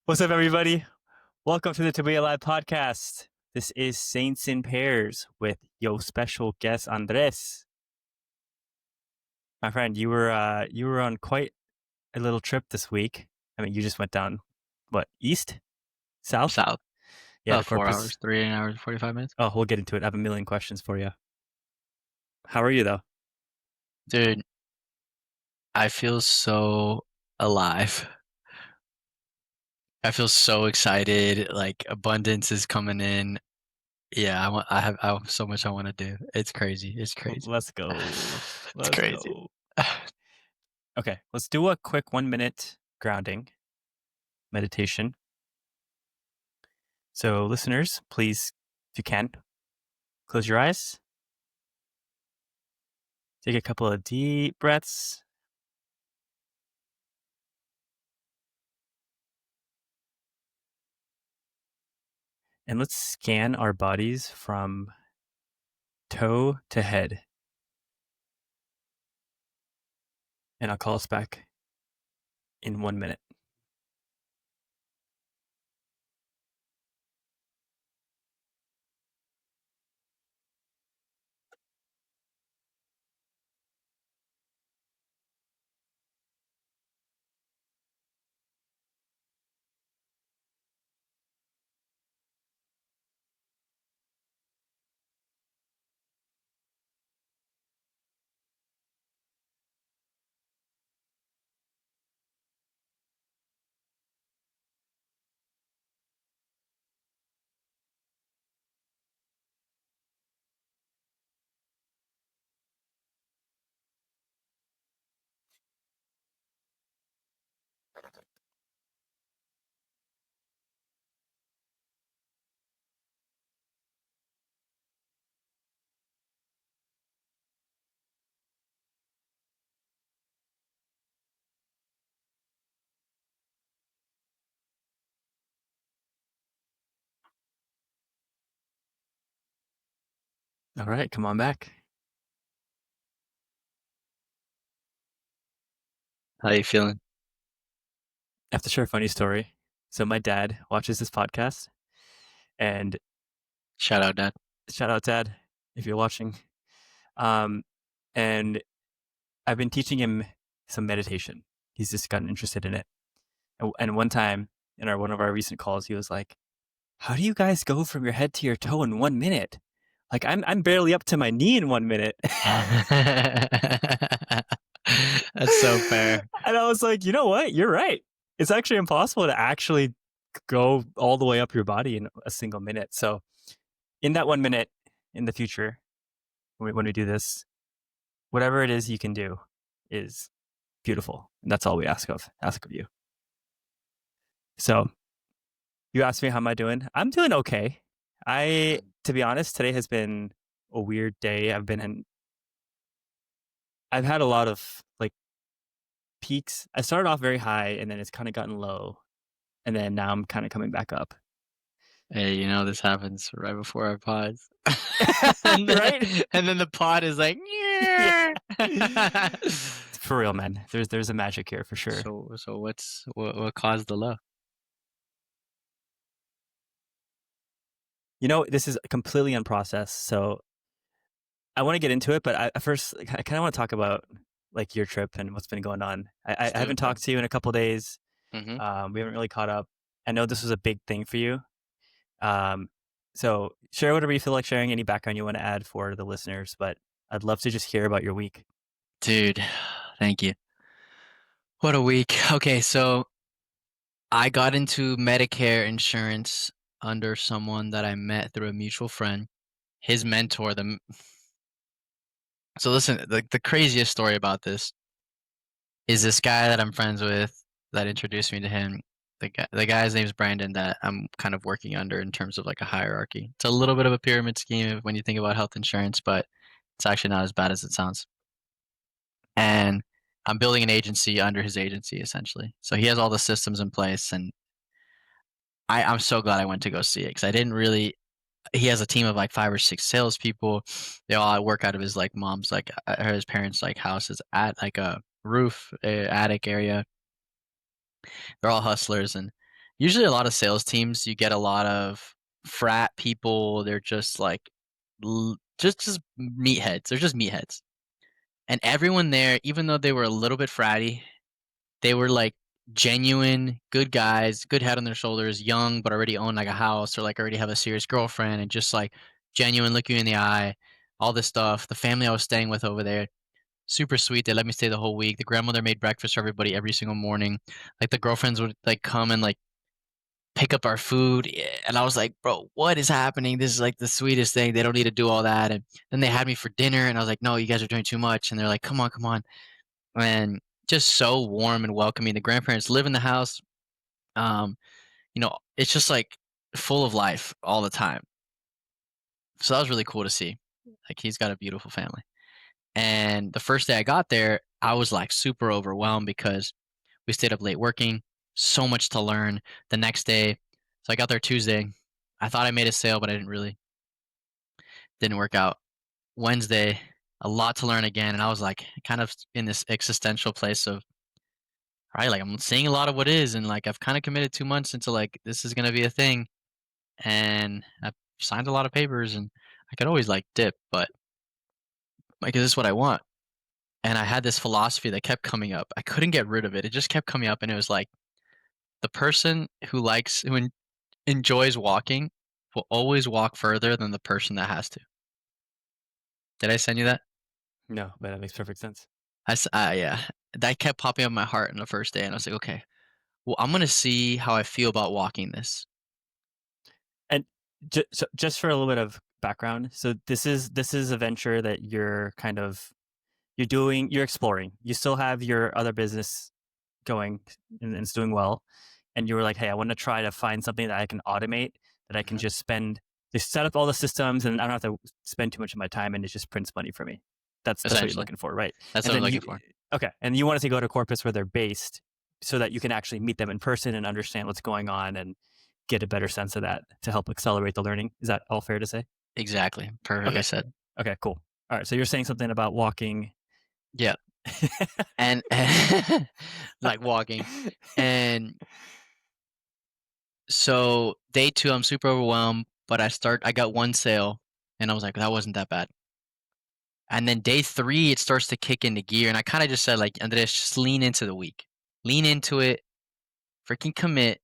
What's up, everybody? Welcome to the To Be Alive podcast. This is Saints in Pairs with your special guest Andres. My friend, you were on quite a little trip this week. I mean, you just went down, what, east, south? South. Yeah, to About 4 Corpus. hours, 3 hours, 45 minutes. Oh, we'll get into it. I have a million questions for you. How are you, though? Dude, I feel so alive. I feel so excited. Like abundance is coming in. Yeah, I have so much I want to do. It's crazy. It's crazy. Let's go. It's Let's crazy. go. Okay, let's do a quick 1 minute grounding meditation. So, listeners, please, if you can, close your eyes. Take a couple of deep breaths. And let's scan our bodies from toe to head. And I'll call us back in 1 minute. All right, come on back. How you feeling? I have to share a funny story. So my dad watches this podcast, and Shout out, Dad. shout out, Dad, if you're watching. And I've been teaching him some meditation. He's just gotten interested in it. And one time in one of our recent calls, he was like, "How do you guys go from your head to your toe in 1 minute? Like I'm barely up to my knee in 1 minute." That's so fair. And I was like, you know what? You're right. It's actually impossible to actually go all the way up your body in a single minute. So, in that 1 minute in the future, when we do this, whatever it is you can do is beautiful. And that's all we ask of you. So, you asked me, how am I doing? I'm doing okay. To be honest, today has been a weird day. I've had a lot of like peaks. I started off very high and then it's kind of gotten low. And then now I'm kind of coming back up. Hey, this happens right before our pods. and then, Right? And then the pod is like, Yeah. yeah. For real, man. There's a magic here for sure. So what caused the low? This is completely unprocessed, so I want to get into it, but I kind of want to talk about like your trip and what's been going on. I haven't talked to you in a couple of days. Mm-hmm. We haven't really caught up. I know this was a big thing for you. So share whatever you feel like sharing, any background you want to add for the listeners, but I'd love to just hear about your week. Dude, thank you. What a week. Okay, so I got into Medicare insurance under someone that I met through a mutual friend. His mentor, so listen, the craziest story about this is this guy that I'm friends with that introduced me to him. The guy's name is Brandon that I'm kind of working under in terms of like a hierarchy. It's a little bit of a pyramid scheme when you think about health insurance, but it's actually not as bad as it sounds. And I'm building an agency under his agency essentially. So he has all the systems in place, and I'm so glad I went to go see it because I didn't really. He has a team of like 5 or 6 salespeople. They all work out of his like mom's his parents' like houses at like a roof attic area. They're all hustlers, and usually a lot of sales teams, you get a lot of frat people. They're just like just meatheads. They're just meatheads. And everyone there, even though they were a little bit fratty, they were like genuine good guys, good head on their shoulders, young but already own like a house or like already have a serious girlfriend and just like genuine, look you in the eye, all this stuff. The family I was staying with over there, super sweet. They let me stay the whole week. The grandmother made breakfast for everybody every single morning. Like the girlfriends would like come and like pick up our food. And I was like, bro, what is happening? This is like the sweetest thing. They don't need to do all that. And then they had me for dinner and I was like, no, you guys are doing too much. And they're like, come on, come on. And just so warm and welcoming. The grandparents live in the house. Um, it's just like full of life all the time. So that was really cool to see. Like he's got a beautiful family. And the first day I got there, I was like super overwhelmed because we stayed up late working, so much to learn. The next day, so I got there Tuesday. I thought I made a sale, but I didn't really. Didn't work out. Wednesday, a lot to learn again, and I was like kind of in this existential place of, all right, like I'm seeing a lot of what is, and like I've kind of committed 2 months into like this is gonna be a thing, and I've signed a lot of papers, and I could always like dip, but like, is this what I want? And I had this philosophy that kept coming up. I couldn't get rid of it. It just kept coming up, and it was like the person who enjoys walking will always walk further than the person that has to. Did I send you that? No, but that makes perfect sense. Yeah. That kept popping up in my heart on the first day, and I was like, okay, well, I'm gonna see how I feel about walking this. And just for a little bit of background, so this is a venture that you're exploring. You still have your other business going and it's doing well, and you were like, hey, I want to try to find something that I can automate, that I can Mhm. just set up all the systems and I don't have to spend too much of my time, and it just prints money for me. That's what you're Essentially, looking for, right? that's And what I'm then looking for. okay, and you wanted to go to Corpus where they're based so that you can actually meet them in person and understand what's going on and get a better sense of that to help accelerate the learning. Is that all fair to say? Exactly, perfectly Okay. said. Okay, cool. All right. So you're saying something about walking. Yeah, and like walking, and so day 2, I'm super overwhelmed, but I got 1 sale, and I was like, "That wasn't that bad." And then day 3, it starts to kick into gear, and I kinda just said, like, "Andres, just lean into the week. Lean into it, freaking commit,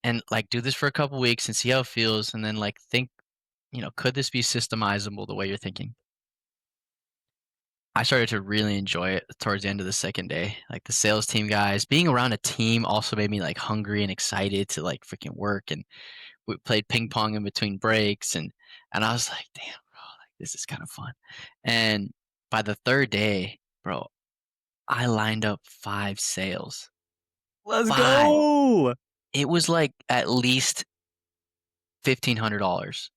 and, like, do this for a couple weeks and see how it feels, and then, like, think, could this be systemizable the way you're thinking?" I started to really enjoy it towards the end of the second day. Like, the sales team guys being around a team also made me, like, hungry and excited to, like, freaking work, and we played ping pong in between breaks, and I was like, "Damn, bro, like, this is kinda fun." And by the 3rd day, bro, I lined up 5 sales. Let's 5. go. It was, like, at least $1,500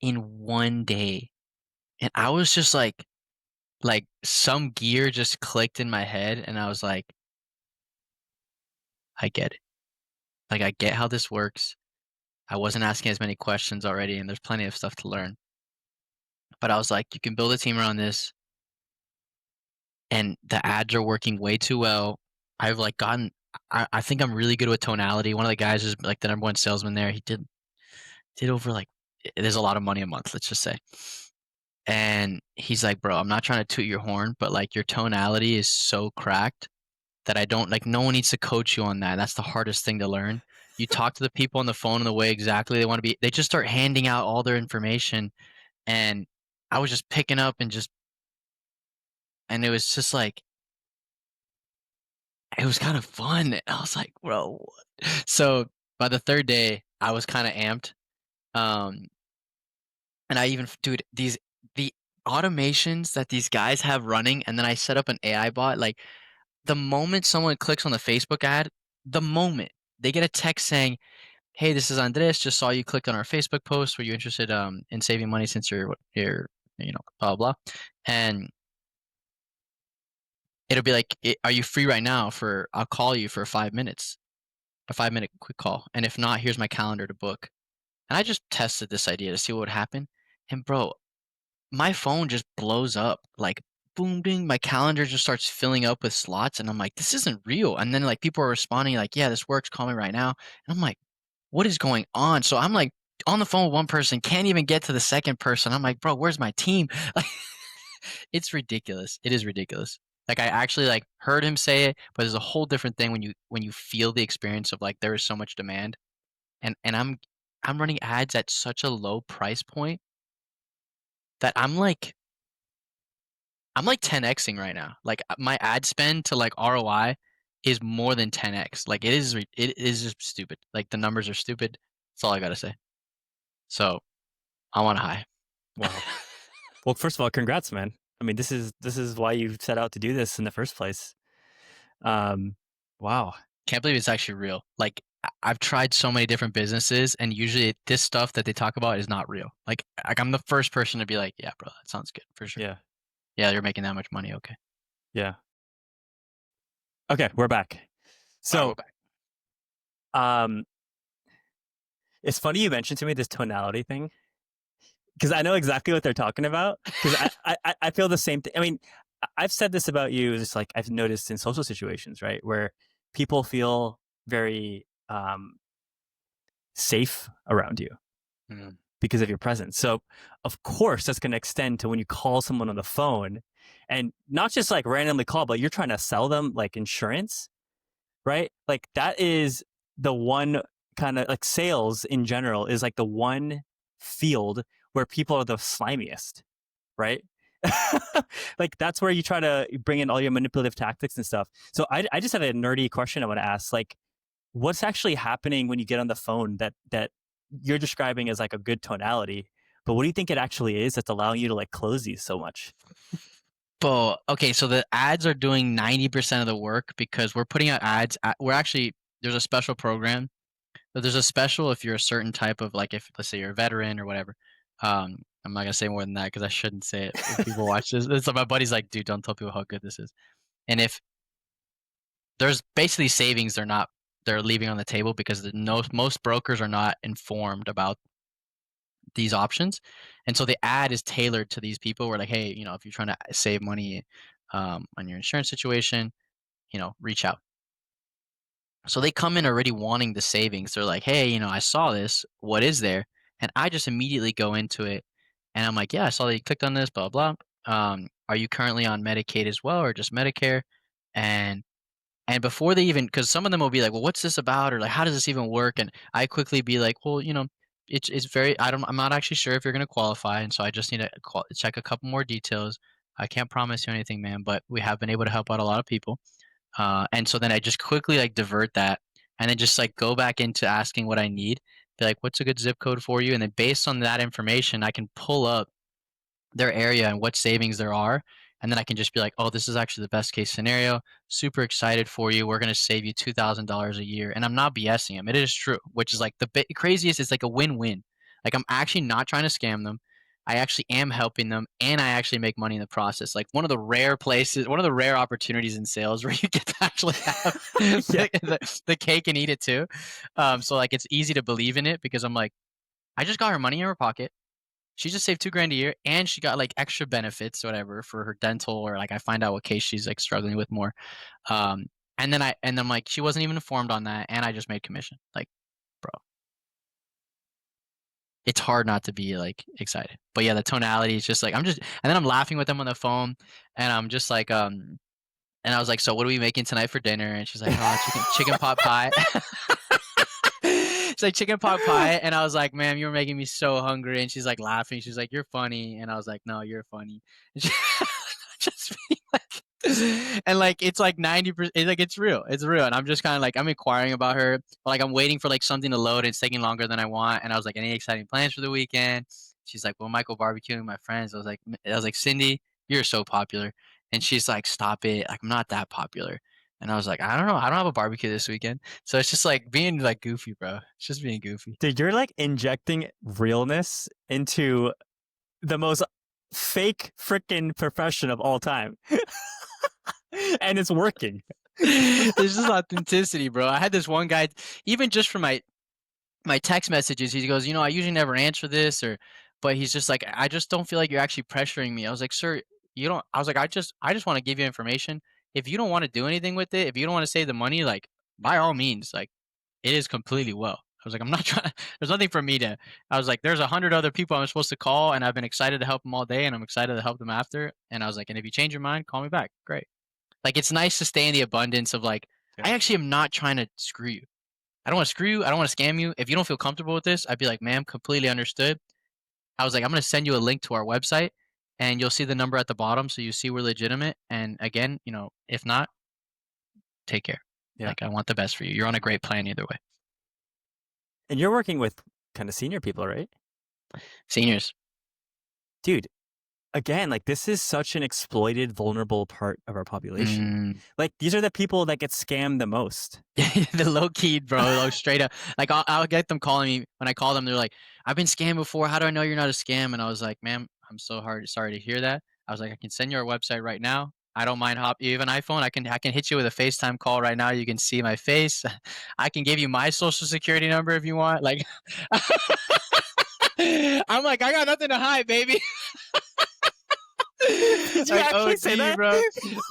in 1 day, and I was just like, some gear just clicked in my head, and I was like, "I get it. Like, I get how this works." I wasn't asking as many questions already, and there's plenty of stuff to learn. But I was like, "You can build a team around this, and the ads are working way too well." I've, like, gotten I think I'm really good with tonality. One of the guys is, like, the number 1 salesman there. He did over, like there's a lot of money a month, let's just say. And he's like, "Bro, I'm not trying to toot your horn, but, like, your tonality is so cracked that I don't like, no one needs to coach you on that. That's the hardest thing to learn. You talk to the people on the phone in the way exactly they wanna be, they just start handing out all their information, and I was just picking up and just and it was just like it was kinda fun. I was like, "Bro, what?" So, by the 3rd day, I was kinda amped, um, and I even dude, the automations that these guys have running, and then I set up an AI bot, like, the moment someone clicks on the Facebook ad, the moment they get a text saying, "Hey, this is Andres. Just saw you clicked on our Facebook post. Were you interested in saving money since you're blah blah?" And it'll be like, "Are you free right now for? I'll call you for 5 minutes, a 5 minute quick call. And if not, here's my calendar to book." And I just tested this idea to see what would happen. And bro, my phone just blows up like boom, ding, my calendar just starts filling up with slots, and I'm like, this isn't real. And then like people are responding like, yeah, this works, call me right now. And I'm like, what is going on? So I'm like on the phone with one person, can't even get to the second person. I'm like, bro, where's my team? Like, it's ridiculous. It is ridiculous. Like I actually like heard him say it, but there's a whole different thing when you feel the experience of like there is so much demand, and I'm running ads at such a low price point that I'm like 10xing right now. Like my ad spend to like ROI is more than 10x. Like it is just stupid. Like the numbers are stupid. That's all I gotta say. So I want a high. Wow. Well, first of all, congrats, man. I mean, this is why you set out to do this in the first place. Wow. Can't believe it's actually real. Like I've tried so many different businesses, and usually this stuff that they talk about is not real. Like I'm the first person to be like, yeah, bro, that sounds good for sure. Yeah. Yeah, you're making that much money. Okay. Yeah. Okay, we're back. All right, So, we're back. um, it's funny you mentioned to me this tonality thing because I know exactly what they're talking about. Because I feel the same thing. I mean, I've said this about you. Just like I've noticed in social situations, right, where people feel very safe around you Mm. because of your presence. So, of course, that's going to extend to when you call someone on the phone, and not just like randomly call, but you're trying to sell them like insurance, right? Like that is the one kind of like sales in general is like the one field where people are the slimiest, right? Like that's where you try to bring in all your manipulative tactics and stuff. So I just have a nerdy question I want to ask. Like, what's actually happening when you get on the phone that you're describing as like a good tonality, but what do you think it actually is that's allowing you to like close these so much? But okay, so the ads are doing 90% of the work because we're putting out ads. We're actually there's a special program. But there's a special if you're a certain type of like if let's say you're a veteran or whatever. I'm not gonna say more than that because I shouldn't say it if people watch this. It's like my buddy's like, dude, don't tell people how good this is. And if there's basically savings they're leaving on the table because most brokers are not informed about these options, and so the ad is tailored to these people. We're like, hey, if you're trying to save money on your insurance situation, reach out. So they come in already wanting the savings. They're like, hey, I saw this. What is there? And I just immediately go into it, and I'm like, yeah, I saw that you clicked on this, blah blah. Are you currently on Medicaid as well, or just Medicare? And and before they even, because some of them will be like, well, what's this about, or like, how does this even work? And I quickly be like, well, it's very, I'm not actually sure if you're going to qualify, and so I just need to check a couple more details. I can't promise you anything, man, but we have been able to help out a lot of people. And so then I just quickly like divert that, and then just like go back into asking what I need. Be like, what's a good zip code for you? And then based on that information, I can pull up their area and what savings there are. And then I can just be like, oh, this is actually the best case scenario. Super excited for you. We're going to save you $2,000 a year. And I'm not BSing them. It is true, which is like the craziest. It's like a win win. Like I'm actually not trying to scam them. I actually am helping them, and I actually make money in the process. Like one of the rare places, one of the rare opportunities in sales where you get to actually have Yeah. the cake and eat it too. So like it's easy to believe in it because I'm like, I just got her money in her pocket. She just saved 2 grand a year, and she got like extra benefits, whatever, for her dental, or like I find out what case she's like struggling with more. Um, and then I'm like, she wasn't even informed on that, and I just made commission. Like, bro, it's hard not to be like excited. But yeah, the tonality is just like and then I'm laughing with them on the phone, and I'm just like, and I was like, so what are we making tonight for dinner? And she's like, oh, chicken pot pie. It's like chicken pot pie, and I was like, "Ma'am, you're making me so hungry." And she's like laughing. She's like, "You're funny," and I was like, "No, you're funny." And she, just being like, and like it's like 90%. Like it's real. It's real. And I'm just kind of like I'm inquiring about her, but like I'm waiting for like something to load. And it's taking longer than I want. And I was like, "Any exciting plans for the weekend?" She's like, "Well, Michael barbecuing with my friends." I was like, "Cindy, you're so popular," and she's like, "Stop it! Like I'm not that popular." And I was like, "I don't know. I don't have a barbecue this weekend." So it's just like being like goofy, bro. It's just being goofy. Dude, you're like injecting realness into the most fake freaking profession of all time. And it's working. There's just authenticity, bro. I had this one guy, even just from my text messages, he goes, I usually never answer this, but he's just like, I just don't feel like you're actually pressuring me. I was like, sir, you don't I was like, I just wanna give you information. If you don't wanna do anything with it, if you don't wanna save the money, like, by all means, like, it is completely well. I was like, I'm not trying there's nothing for me to I was like, there's 100 other people I'm supposed to call, and I've been excited to help them all day, and I'm excited to help them after, and I was like, "And if you change your mind, call me back. Great." Like, it's nice to stay in the abundance of, like, Yeah. I actually am not trying to screw you. I don't wanna screw you, I don't wanna scam you. If you don't feel comfortable with this, I'd be like, "Ma'am, completely understood." I was like, "I'm gonna send you a link to our website, and you'll see the number at the bottom, so you see we're legitimate, and again, if not, take care. Yeah. Like, I want the best for you. You're on a great plan either way." And you're working with kind of senior people, right? Seniors. Dude, again, like this is such an exploited, vulnerable part of our population. Mm. Like these are the people that get scammed the most. The low key, bro, like, straight up. Like, I'll get them calling me. When I call them, they're like, "I've been scammed before. How do I know you're not a scam?" And I was like, "Ma'am, I'm so sorry to hear that." I was like, "I can send you our website right now. I don't mind you have an iPhone? I can hit you with a FaceTime call right now. You can see my face. I can give you my social security number if you want." Like, I'm like, "I got nothing to hide, baby." Did you Like, actually say OG, that? bro.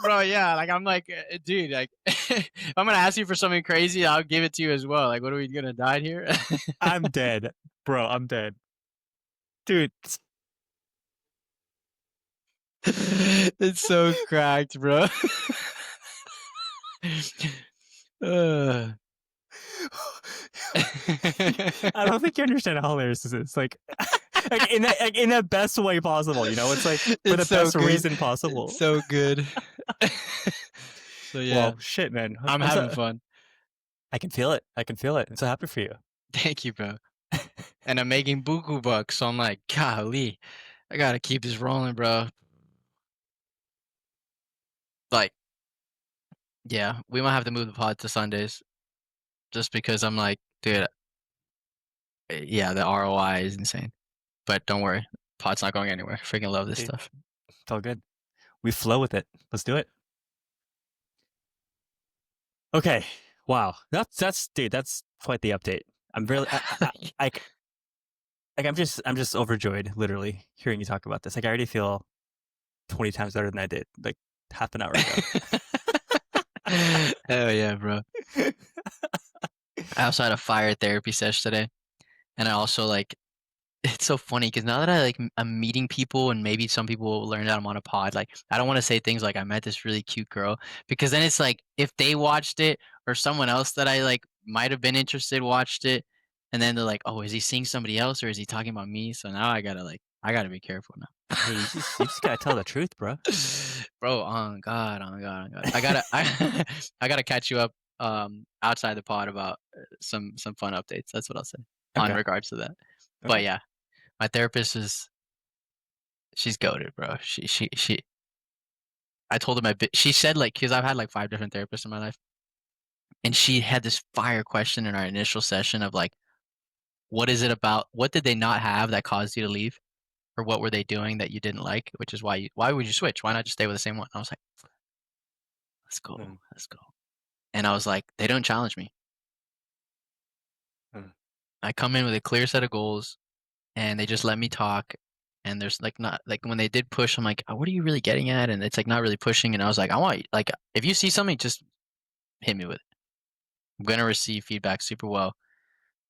Bro, yeah, like, I'm like, dude, like, if I'm gonna ask you for something crazy, I'll give it to you as well. Like, what are we gonna die here? I'm dead. Bro, I'm dead. Dude. It's so cracked, bro. Ugh. I don't think you understand how hilarious this is. Like, like in the best way possible, you know? It's like for the It's so best good. reason It's possible. so good. So, yeah, Well, shit, man. I'm I'm having so fun. I can feel it. I can feel it. I'm so happy for you. Thank you, bro. And I'm making buku bucks, so I'm like, "Golly, I gotta keep this rolling, bro." Like, yeah, we might have to move the pod to Sundays just because I'm like, dude, yeah, the ROI is insane. But don't worry, pod's not going anywhere. Freaking love this Dude, stuff. it's all good. We flow with it. Let's do it. Okay. Wow. That's dude, that's quite the update. I'm really I like I'm just overjoyed literally hearing you talk about this. Like I already feel 20 times better than I did like half an hour ago. Hell yeah, bro. I also had a fire therapy session today, and I also like it's so funny because now that I'm meeting people and maybe some people will learn that I'm on a pod, like I don't want to say things like I met this really cute girl because then it's like if they watched it or someone else that I like might have been interested watched it, and then they're like, "Oh, is he seeing somebody else or is he talking about me?" So now I gotta be careful now. Hey, you just gotta tell the truth, bro. Bro, on God, on God, on God. I gotta I gotta catch you up outside the pod about some fun updates. That's what I'll say on Okay. regards to that. But Okay. yeah, my therapist she's goated, bro. I told her she said like because I've had like 5 different therapists in my life, and she had this fire question in our initial session of like, what is it about? What did they not have that caused you to leave? Or what were they doing that you didn't like? Which is why would you switch? Why not just stay with the same one? I was like, let's go, Mm, let's go. And I was like, they don't challenge me. mm. I come in with a clear set of goals, and they just let me talk. And there's like not like when they did push, I'm like, "Oh, what are you really getting at?" And it's like not really pushing. And I was like, I want like if you see something, just hit me with it. I'm gonna receive feedback super well.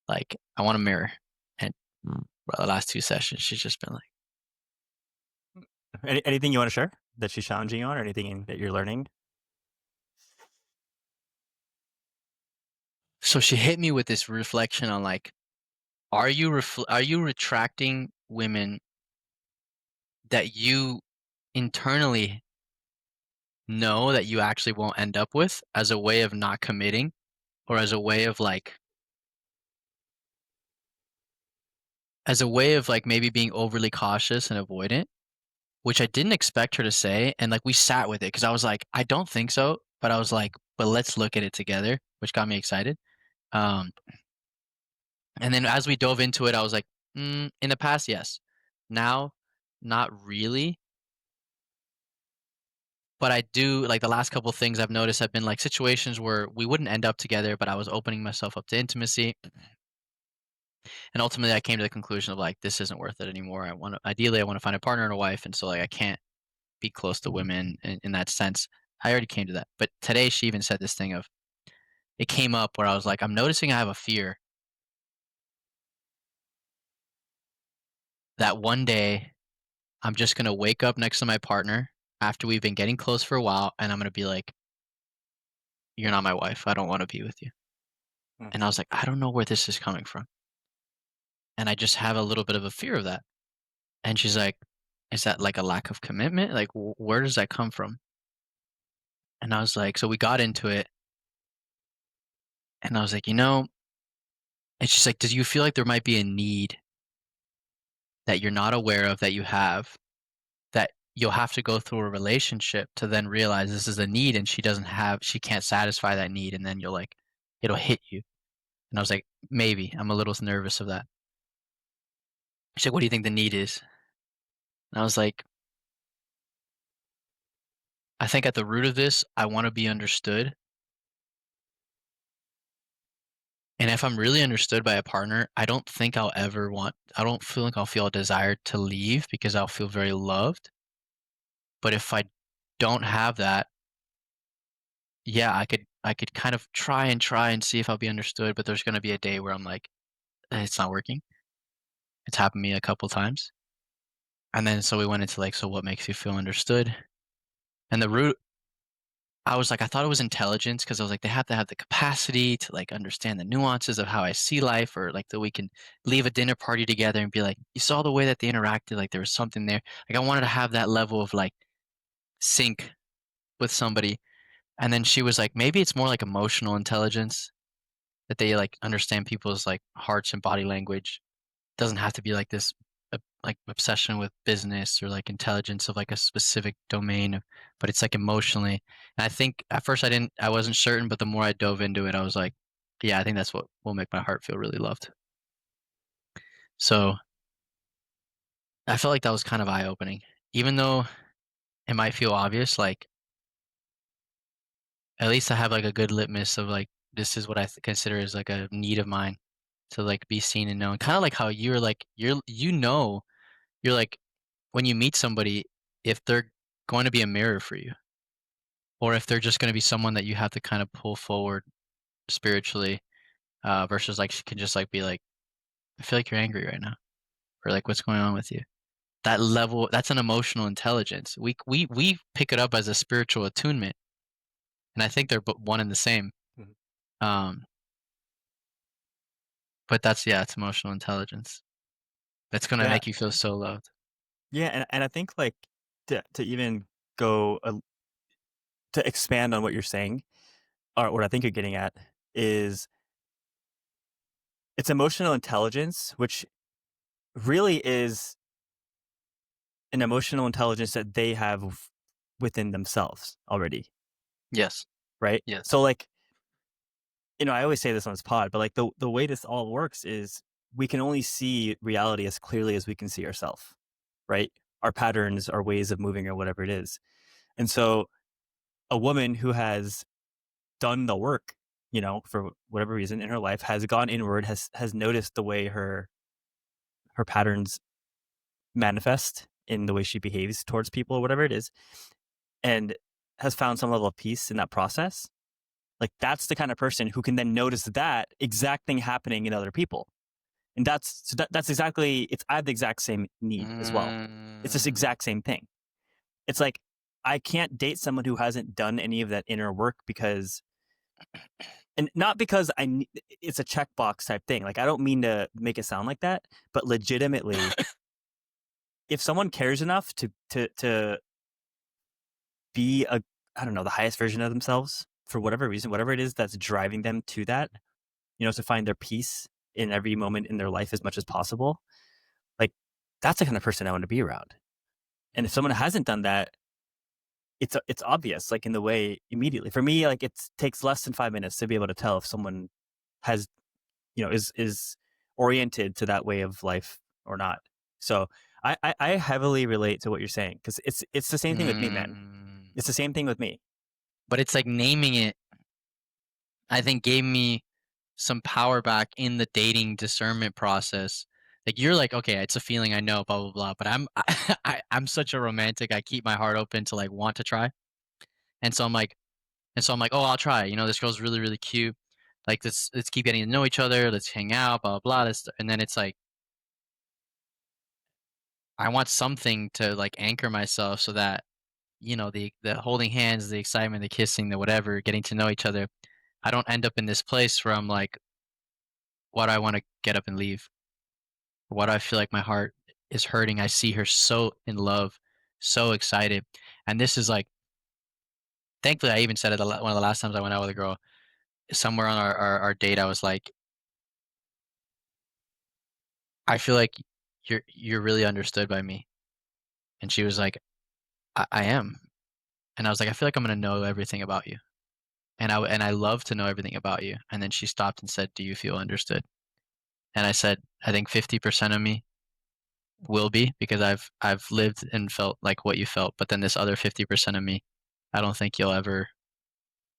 Like I want a mirror. And bro, the last 2 sessions, she's just been like. Anything you want to share that she's challenging you on or anything that you're learning? So she hit me with this reflection on like, are you retracting women that you internally know that you actually won't end up with as a way of not committing or as a way of like maybe being overly cautious and avoidant, which I didn't expect her to say. And like we sat with it because I was like, I don't think so. But I was like, but let's look at it together, which got me excited. Um, and then as we dove into it, I was like, in the past, yes. Now, not really. But I do like the last couple of things I've noticed have been like situations where we wouldn't end up together, but I was opening myself up to intimacy. And ultimately I came to the conclusion of like this isn't worth it anymore. Ideally I want to find a partner and a wife, and so like I can't be close to women in that sense. I already came to that. But today she even said this thing of it came up where I was like, I'm noticing I have a fear that one day I'm just gonna wake up next to my partner after we've been getting close for a while, and I'm gonna be like, "You're not my wife. I don't want to be with you." Mm. And I was like, I don't know where this is coming from, and I just have a little bit of a fear of that. And she's like, "Is that like a lack of commitment? Like, where does that come from?" And I was like, so we got into it, and I was like, and she's like, "Do you feel like there might be a need that you're not aware of that you have that you'll have to go through a relationship to then realize this is a need and she can't satisfy that need and then you'll like it'll hit you." And I was like, "Maybe. I'm a little nervous of that." She's like, "What do you think the need is?" And I was like, "I think at the root of this, I want to be understood. And if I'm really understood by a partner, I don't feel like I'll feel a desire to leave because I'll feel very loved. But if I don't have that, yeah, I could kind of try and see if I'll be understood, but there's gonna be a day where I'm like, it's not working." It's happened to me a couple times. And then so we went into like, so what makes you feel understood? And the root I was like, I thought it was intelligence because I was like, they have to have the capacity to like understand the nuances of how I see life, or like that we can leave a dinner party together and be like, you saw the way that they interacted, like there was something there. Like I wanted to have that level of like sync with somebody. And then she was like, maybe it's more like emotional intelligence that they like understand people's like hearts and body language. Doesn't have to be like this like obsession with business or like intelligence of like a specific domain but it's like emotionally. And I think at first I wasn't certain, but the more I dove into it I was like, yeah, I think that's what will make my heart feel really loved. So I felt like that was kind of eye opening, even though it might feel obvious. Like at least I have like a good litmus of like this is what consider as like a need of mine to like be seen and known, kind of like how you're like you're like when you meet somebody, if they're going to be a mirror for you, or if they're just going to be someone that you have to kind of pull forward spiritually, versus like she can just like be like, I feel like you're angry right now, or like what's going on with you. That level, that's an emotional intelligence. We pick it up as a spiritual attunement, and I think they're but one and the same. Mhm. Um, but that's yeah, it's emotional intelligence. That's gonna Yeah, make you feel so loved. yeah, and I think like to even go to expand on what you're saying, or what I think you're getting at, is it's emotional intelligence, which really is an emotional intelligence that they have within themselves already, Yes, right? yes. So like, I always say this on this pod, but like the way this all works is we can only see reality as clearly as we can see ourselves, right? Our patterns, our ways of moving, or whatever it is. And so a woman who has done the work, for whatever reason in her life, has gone inward, has noticed the way her patterns manifest in the way she behaves towards people, or whatever it is, and has found some level of peace in that process. Like that's the kind of person who can then notice that exact thing happening in other people. And that's exactly, it's I have the exact same need as well. It's this Mm, exact same thing. It's like I can't date someone who hasn't done any of that inner work, because, and not because it's a checkbox type thing. Like I don't mean to make it sound like that, but legitimately, if someone cares enough to be a, I don't know, the highest version of themselves for whatever reason, whatever it is that's driving them to that, to find their peace in every moment in their life as much as possible. Like that's the kind of person I want to be around. And if someone hasn't done that, it's obvious, like in the way immediately. For me, like it takes less than 5 minutes to be able to tell if someone has, is oriented to that way of life or not. So I heavily relate to what you're saying, because it's the same thing with me, man. mm. It's the same thing with me. But it's like naming it, I think gave me some power back in the dating discernment process Like you're like, okay, it's a feeling I know, blah blah blah. But I'm I'm such a romantic. I keep my heart open to like want to try, and so I'm like, oh, I'll try. You know, this girl's really really cute. Like let's keep getting to know each other. Let's hang out, blah blah blah. And then it's like I want something to like anchor myself so that the holding hands, the excitement, the kissing, the whatever, getting to know each other. I don't end up in this place where I'm like, why do I want to get up and leave? Why do I feel like my heart is hurting? I see her so in love, so excited. And this is like, thankfully, I even said it one of the last times I went out with a girl. Somewhere on our date, I was like, I feel like you're really understood by me. And she was like, I am. And I was like, I feel like I'm gonna know everything about you. And I love to know everything about you. And then she stopped and said, do you feel understood? And I said, I think 50% of me will be because I've lived and felt like what you felt, but then this other 50% of me, I don't think you'll ever.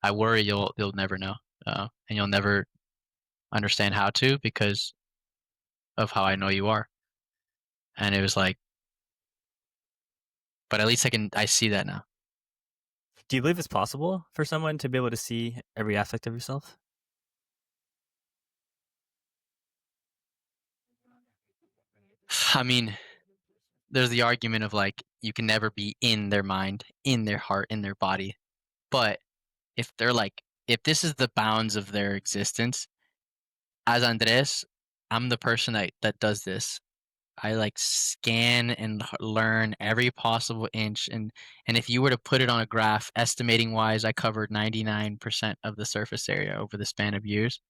I worry you'll never know, and you'll never understand how to because of how I know you are. And it was like, but at least I see that now. Do you believe it's possible for someone to be able to see every aspect of yourself? I mean, there's the argument of like you can never be in their mind, in their heart, in their body, but if they're like if this is the bounds of their existence, as Andres, I'm the person that does this. I like scan and learn every possible inch, and if you were to put it on a graph, estimating wise, I covered 99% of the surface area over the span of years.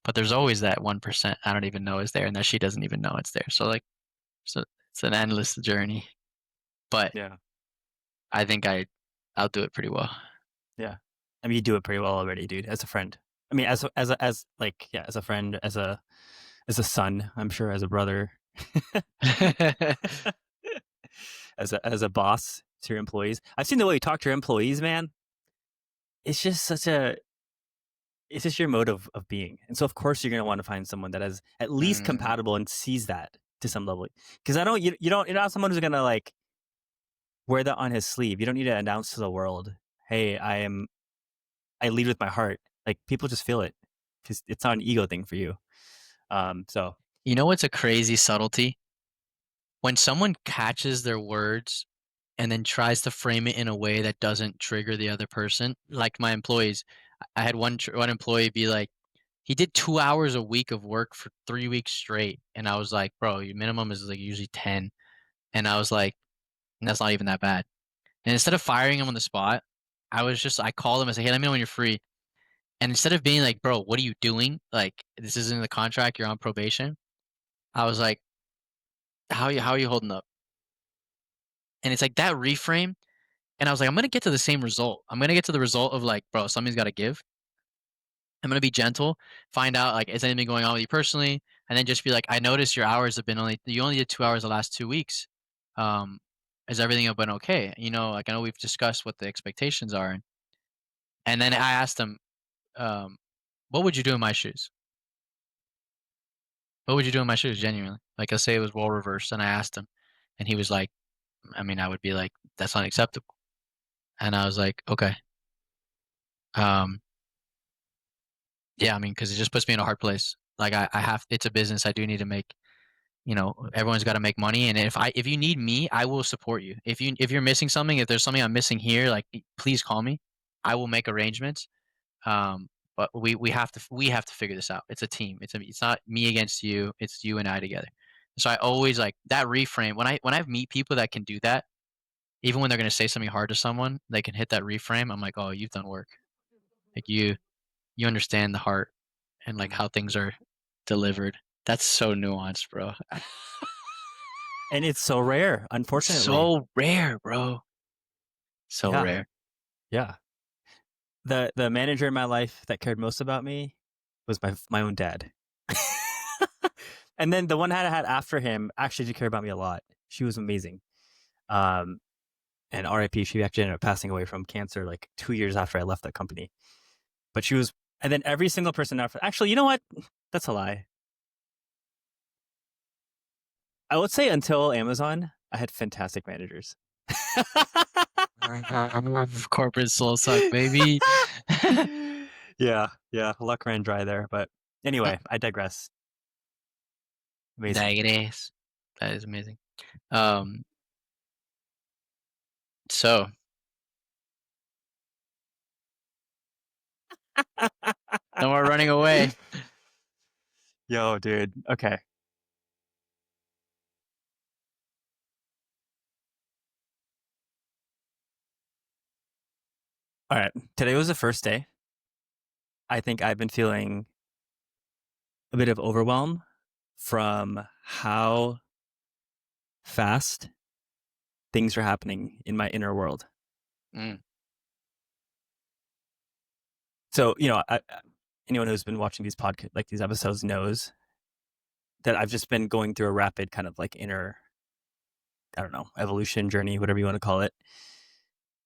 But there's always that 1% I don't even know is there, and that she doesn't even know it's there. So like, so it's an endless journey. But Yeah. I think I'll do it pretty well. Yeah. I mean, you do it pretty well already, dude. As a friend. I mean, as like yeah, as a friend, as a son, I'm sure, as a brother, as a boss to your employees. I've seen the way you talk to your employees, man. It's just such a it's just your mode of being. And so of course you're gonna want to find someone that is at least Mm. compatible and sees that to some level. Because I don't you're not someone who's gonna like wear that on his sleeve. You don't need to announce to the world, hey, I lead with my heart. Like people just feel it. Because it's not an ego thing for you. So You know what's a crazy subtlety? When someone catches their words and then tries to frame it in a way that doesn't trigger the other person, like my employees, I had one employee be like, he did 2 hours a week of work for 3 weeks straight, and I was like, bro, your minimum is like usually 10, and I was like, that's not even that bad. And instead of firing him on the spot, I called him and said, hey, let me know when you're free. And instead of being like, bro, what are you doing? Like this isn't in the contract, you're on probation. I was like, how are you holding up? And it's like that reframe. And I was like, I'm gonna get to the same result. I'm gonna get to the result of like, bro, something's gotta give. I'm gonna be gentle, find out like is anything going on with you personally, and then just be like, I noticed your hours have been only you only did 2 hours the last 2 weeks. Um, has everything been okay? You know, like I know we've discussed what the expectations are, and then I asked him, um, what would you do in my shoes? What would you do in my shoes, genuinely? Like, let's say it was role reversed, and I asked him, and he was like, I mean, I would be like, that's unacceptable. And I was like, okay. Um, yeah, I mean, because it just puts me in a hard place. Like I have, it's a business. I do need to make, everyone's got to make money. And if you need me, I will support you. If you're missing something, if there's something I'm missing here, like please call me. I will make arrangements. Um, but we have to figure this out. It's a team. It's not me against you. It's you and I together. So I always like that reframe when I meet people that can do that. Even when they're gonna say something hard to someone, they can hit that reframe. I'm like, oh, you've done work. Like you understand the heart and like how things are delivered. That's so nuanced, bro. and it's so rare, It's unfortunately. so rare, bro. So Yeah. rare. Yeah. The manager in my life that cared most about me was my own dad. And then the one I had after him actually did care about me a lot. She was amazing. Um, and RIP, she actually ended up passing away from cancer like 2 years after I left that company. But she was, and then every single person after, actually, you know what? That's a lie. I would say until Amazon, I had fantastic managers. Corporate soul suck, baby. Yeah, luck ran dry there. But anyway, I digress. Amazing. Digress. That is amazing. Um, so no more running away. Yo, dude. Okay. All right. Today was the first day. I think I've been feeling a bit of overwhelm from how fast things are happening in my inner world. Mm, So, anyone who's been watching these podcasts, like these episodes, knows that I've just been going through a rapid kind of like inner, I don't know, evolution journey, whatever you want to call it.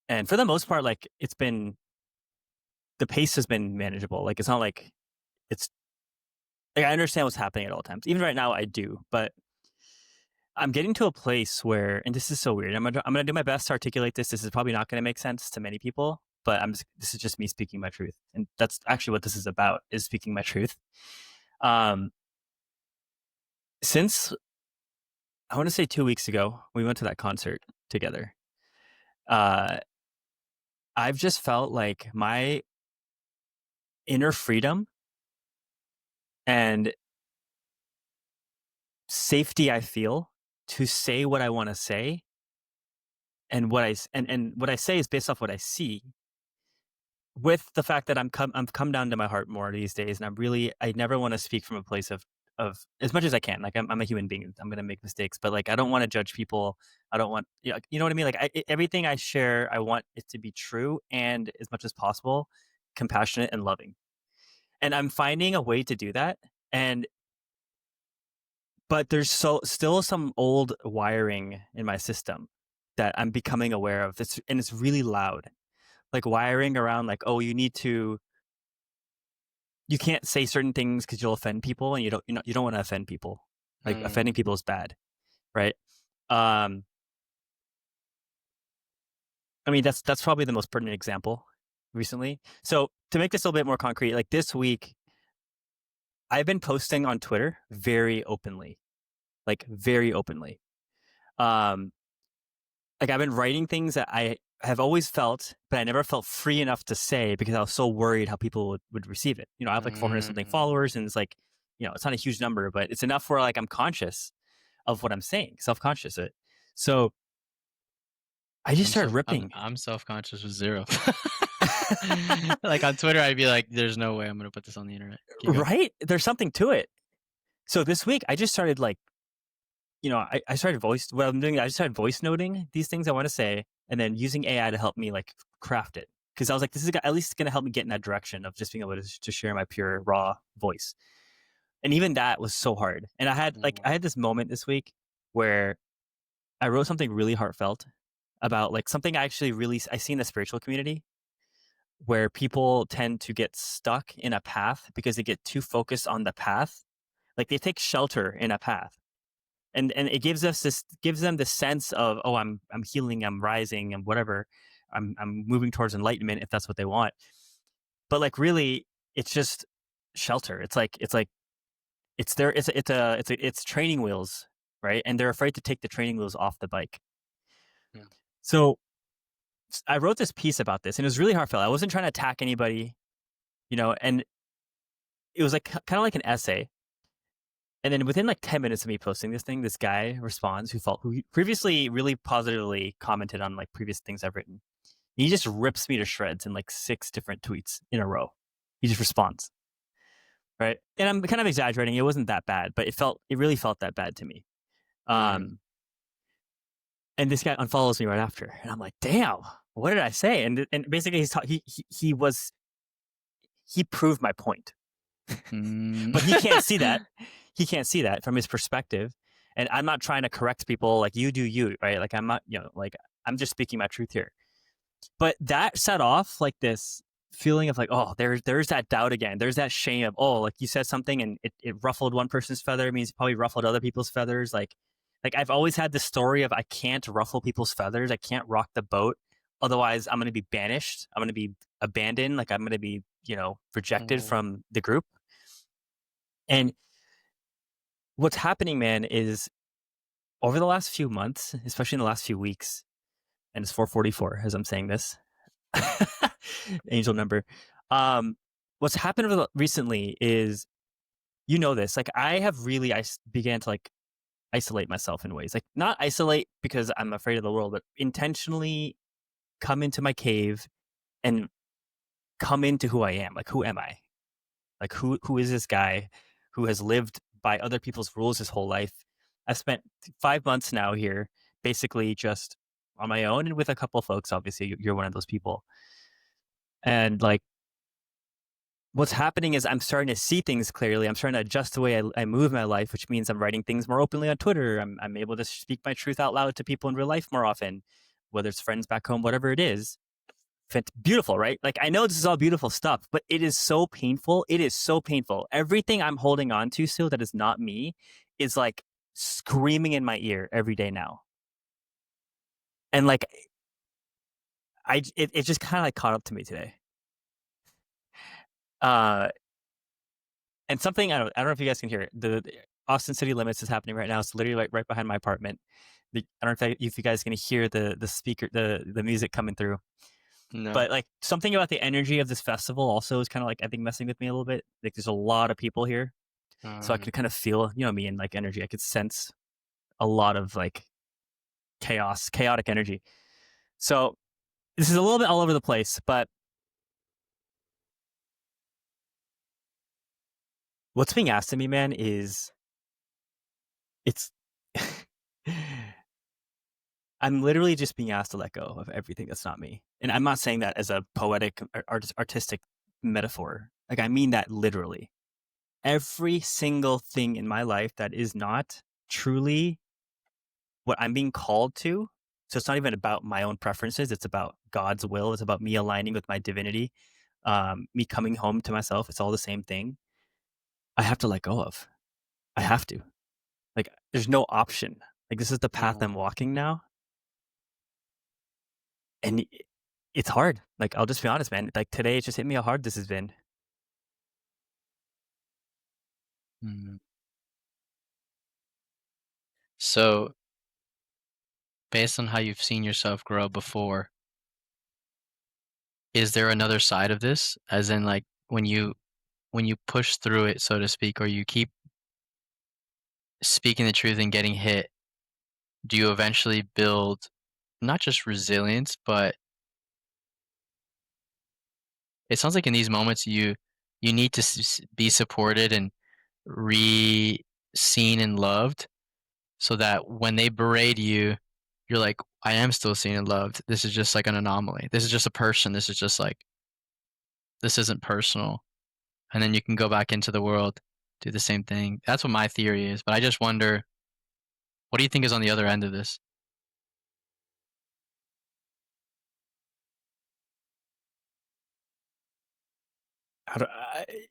And for the most part, like the pace has been manageable. Like it's not like it's like I understand what's happening at all times. Even right now, I do, but I'm getting to a place where, and this is so weird. I'm gonna do my best to articulate this. This is probably not gonna make sense to many people, but this is just me speaking my truth, and that's actually what this is about: is speaking my truth. Um, since I want to say 2 weeks ago, we went to that concert together. Uh, I've just felt like my inner freedom and safety I feel to say what I want to say, and what I say is based off what I see, with the fact that I've come down to my heart more these days, and I never want to speak from a place of as much as I can. Like I'm a human being. I'm gonna make mistakes, but like I don't want to judge people. I don't want, you know what I mean. Like everything I share, I want it to be true and as much as possible, compassionate and loving. And I'm finding a way to do that. And but there's still some old wiring in my system that I'm becoming aware of. It's really loud. Like wiring around like, oh, you can't say certain things because you'll offend people, and you don't want to offend people. Like offending mm, people is bad, right? Um, I mean that's probably the most pertinent example recently. So to make this a little bit more concrete, like this week, I've been posting on Twitter very openly, like very openly. Um, like I've been writing things that I have always felt, but I never felt free enough to say because I was so worried how people would receive it. I have like 400 something mm. followers, and it's like, it's not a huge number, but it's enough where like I'm conscious of what I'm saying, self-conscious of it. So I just started ripping. I'm self-conscious with zero. Like on Twitter, I'd be like, "There's no way I'm gonna put this on the internet." Keep going. Right? There's something to it. So this week I just started like, I started what I'm doing. I just started voice noting these things I want to say, and then using AI to help me like craft it. Because I was like, this is at least going to help me get in that direction of just being able to share my pure raw voice. And even that was so hard. And I Mm, had this moment this week where I wrote something really heartfelt about like something I see in the spiritual community, where people tend to get stuck in a path because they get too focused on the path. Like they take shelter in a path. And it gives them the sense of, oh, I'm healing, I'm rising, and whatever. I'm moving towards enlightenment if that's what they want. But like really, it's just shelter. It's training wheels, right? And they're afraid to take the training wheels off the bike. yeah. So I wrote this piece about this, and it was really heartfelt. I wasn't trying to attack anybody, and it was like kind of like an essay. And then within like 10 minutes of me posting this thing, this guy responds who previously really positively commented on like previous things I've written. He just rips me to shreds in like 6 different tweets in a row. He just responds. Right. And I'm kind of exaggerating. It wasn't that bad, but it really felt that bad to me. Mm, Um, and this guy unfollows me right after. And I'm like, damn, what did I say? And basically he proved my point. mm. But he can't see that. He can't see that from his perspective. And I'm not trying to correct people, like you do you, right? Like I'm not, like I'm just speaking my truth here. But that set off like this feeling of like, oh, there's that doubt again. There's that shame of, oh, like you said something and it ruffled one person's feather, it means it probably ruffled other people's feathers. Like Like I've always had this story of I can't ruffle people's feathers, I can't rock the boat, otherwise I'm going to be banished, I'm going to be abandoned, like I'm going to be, rejected Mm, from the group. And what's happening, man, is over the last few months, especially in the last few weeks, and it's 4:44 as I'm saying this, angel number. Um, what's happened recently is, this, like I have really, began to like isolate myself in ways, like not isolate because I'm afraid of the world, but intentionally come into my cave and come into who I am. Like, who am I? Like, who is this guy who has lived by other people's rules his whole life? I've spent 5 months now here, basically just on my own and with a couple of folks. Obviously, you're one of those people. And like, what's happening is I'm starting to see things clearly. I'm starting to adjust the way I move my life, which means I'm writing things more openly on Twitter. I'm able to speak my truth out loud to people in real life more often, whether it's friends back home, whatever it is. Beautiful, right? Like I know this is all beautiful stuff, but it is so painful. It is so painful. Everything I'm holding on to still that is not me is like screaming in my ear every day now. And like it just kind of like caught up to me today. Uh and something I don't know if you guys can hear it. The Austin City Limits is happening right now. It's literally like right behind my apartment. I don't know if you guys can hear the speaker the music coming through. no. But like something about the energy of this festival also is kind of like I think messing with me a little bit. Like there's a lot of people here, so I Mm, could kind of feel me and like energy. I could sense a lot of like chaotic energy. So this is a little bit all over the place, but what's being asked of me, man, is it's. I'm literally just being asked to let go of everything that's not me, and I'm not saying that as a poetic, artistic metaphor. Like I mean that literally. Every single thing in my life that is not truly what I'm being called to. So it's not even about my own preferences. It's about God's will. It's about me aligning with my divinity, me coming home to myself. It's all the same thing. I have to let go of. I have to. Like, there's no option. Like, this is the path mm, I'm walking now. And it's hard. Like, I'll just be honest, man. Like, today, it just hit me how hard this has been. mm. So, based on how you've seen yourself grow before, is there another side of this? As in, like, when you push through it, so to speak, or you keep speaking the truth and getting hit, do you eventually build not just resilience, but it sounds like in these moments you need to be supported and seen and loved, so that when they berate you, you're like, I am still seen and loved. This is just like an anomaly. This is just a person. This is just like this isn't personal. And then you can go back into the world, do the same thing. That's what my theory is. But I just wonder, what do you think is on the other end of this?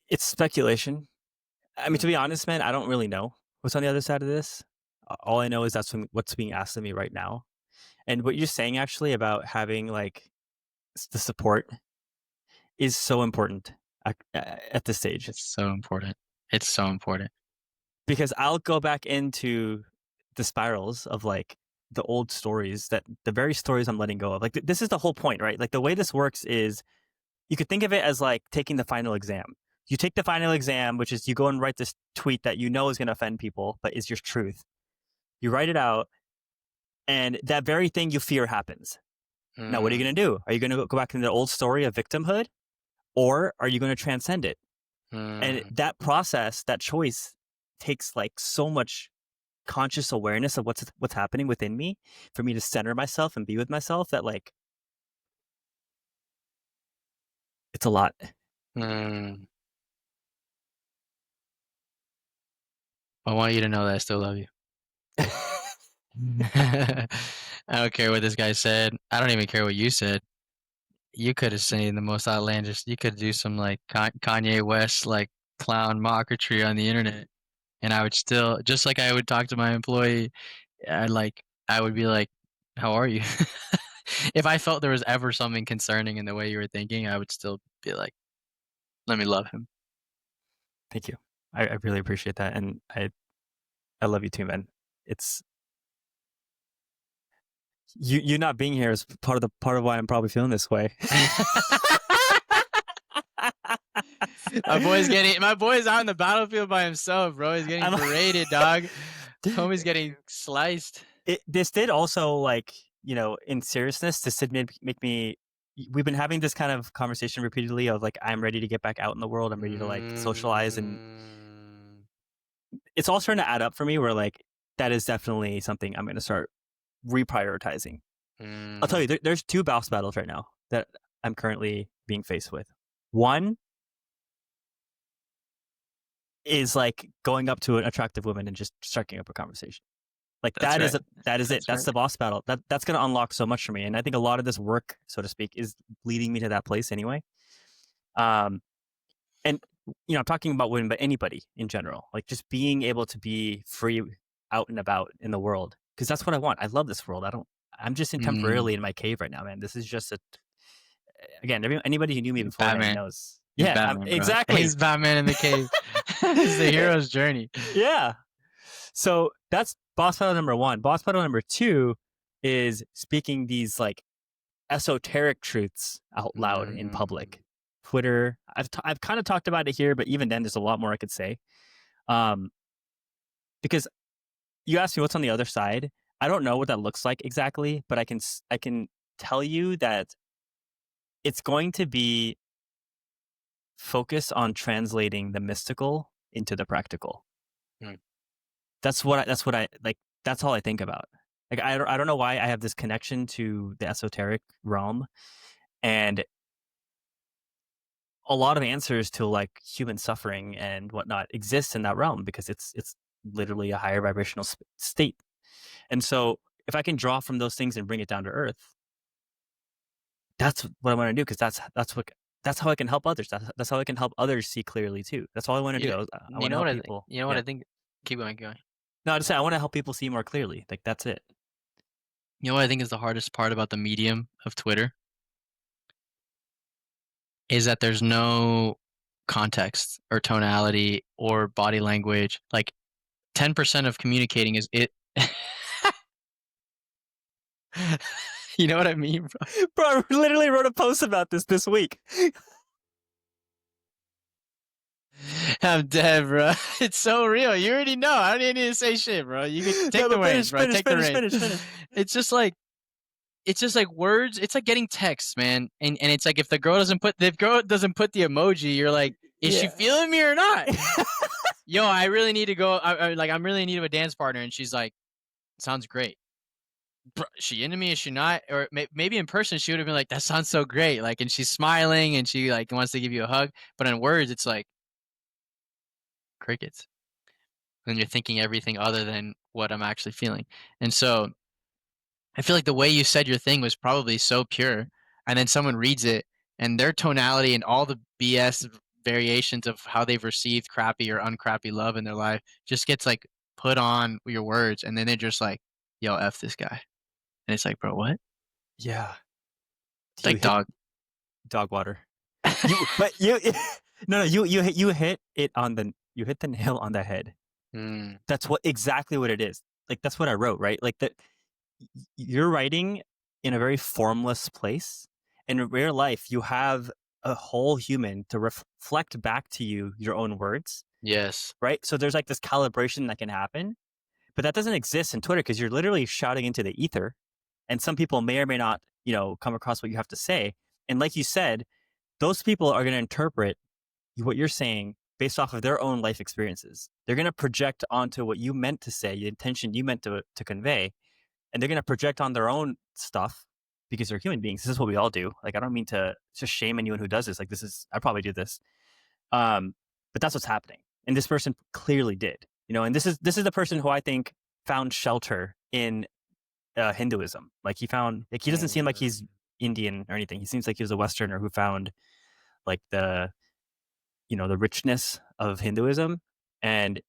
It's speculation. I mean, to Mm, be honest, man, I don't really know what's on the other side of this. All I know is that's what's being asked of me right now. And what you're saying actually about having like the support is so important at this stage, it's so important. It's so important. because I'll go back into the spirals of like the old stories, that the very stories I'm letting go of. Like this is the whole point, right? Like the way this works is you could think of it as like taking the final exam. You take the final exam, which is you go and write this tweet that you know is going to offend people, but is your truth. You write it out, and that very thing you fear happens. Now, what are you Mm, going to do? Are you going to go back into the old story of victimhood, or are you going to transcend it? And mm, that process, that choice, takes like so much conscious awareness of what's happening within me for me to center myself and be with myself, that like it's a lot. mm. I want you to know that I still love you. I don't care what this guy said. I don't even care what you said. You could have seen the most outlandish. You could do some like Kanye West like clown mockery on the internet, and I would still, just like I would talk to my employee, I would be like, "How are you?" If I felt there was ever something concerning in the way you were thinking, I would still be like, "Let me love him." Thank you. I really appreciate that, and I love you too, man. It's you not being here is part of why I'm probably feeling this way. My boy's out in the battlefield by himself, bro. He's getting I'm, paraded, dog. Homie's getting sliced. this did also, like, in seriousness, this did make me. We've been having this kind of conversation repeatedly of like, I'm ready to get back out in the world. I'm ready to like socialize, and Mm, it's all starting to add up for me. Where like that is definitely something I'm going to start reprioritizing. I'll tell mm, you, there's two boss battles right now that I'm currently being faced with. One is like going up to an attractive woman and just striking up a conversation. Like that's right. that is it. That's That's right. the boss battle. That's going to unlock so much for me, and I think a lot of this work, so to speak, is leading me to that place anyway. Um, and I'm talking about women, but anybody in general, like just being able to be free out and about in the world, because that's what I want. I love this world. I'm just in Mm, temporarily in my cave right now, man. This is just again, anybody who knew me beforehand Batman. knows. He's Yeah, Batman, bro. exactly. He's Batman in the cave. It's the hero's journey. Yeah. So that's boss battle number one. Boss battle number two is speaking these like esoteric truths out loud in Mm, public. Twitter. I've kind of talked about it here, but even then, there's a lot more I could say. Um, because you asked me what's on the other side. I don't know what that looks like exactly, but I can tell you that it's going to be focus on translating the mystical into the practical. mm, That's what I like. That's all I think about. Like I don't know why I have this connection to the esoteric realm, and a lot of answers to like human suffering and whatnot exist in that realm because it's literally a higher vibrational state. And so if I can draw from those things and bring it down to earth, that's what I want to do because that's how I can help others. That's how I can help others see clearly too. That's all I want to you do. I you want to know what help I think? people. You know what Yeah. I think? Keep going, keep going. No, I just say I want to help people see more clearly. Like that's it. You know what I think is the hardest part about the medium of Twitter? Is that there's no context or tonality or body language. Like 10% of communicating is it. You know what I mean, bro? Bro, I literally wrote a post about this week. I'm dead, bro. It's so real. You already know. I don't even need to say shit, bro. You can take No, the but reins, finish, bro. finish, Take the finish, reins. finish, finish. It's just like words. It's like getting texts, man. And it's like if the girl doesn't put the emoji, you're like, is she Yeah. feeling me or not? Yo, I really need to go. I'm really in need of a dance partner, and she's like, sounds great. Bro, is she into me? Is she not? Or maybe in person she would have been like, that sounds so great. Like, and she's smiling and she like wants to give you a hug. But in words, it's like crickets. And you're thinking everything other than what I'm actually feeling. And so I feel like the way you said your thing was probably so pure, and then someone reads it, and their tonality and all the BS variations of how they've received crappy or uncrappy love in their life just gets like put on your words, and then they're just like, "Yo, f this guy," and it's like, "Bro, what?" Yeah. You Like, hit dog. dog water. But you, no, you hit the nail on the head. Mm, That's exactly what it is. Like that's what I wrote, right? Like that you're writing in a very formless place. In real life, you have a whole human to reflect back to you your own words, yes. right? So there's like this calibration that can happen, but that doesn't exist in Twitter because you're literally shouting into the ether, and some people may or may not, come across what you have to say. And like you said, those people are going to interpret what you're saying based off of their own life experiences. They're going to project onto what you meant to say, the intention you meant to convey, and they're going to project on their own stuff because they're human beings. This is what we all do. Like, I don't mean to just shame anyone who does this. Like, I probably do this. Um, but that's what's happening. And this person clearly did, and this is the person who I think found shelter in Hinduism. Like he doesn't seem like he's Mm, Indian or anything. He seems like he was a Westerner who found like the richness of Hinduism. And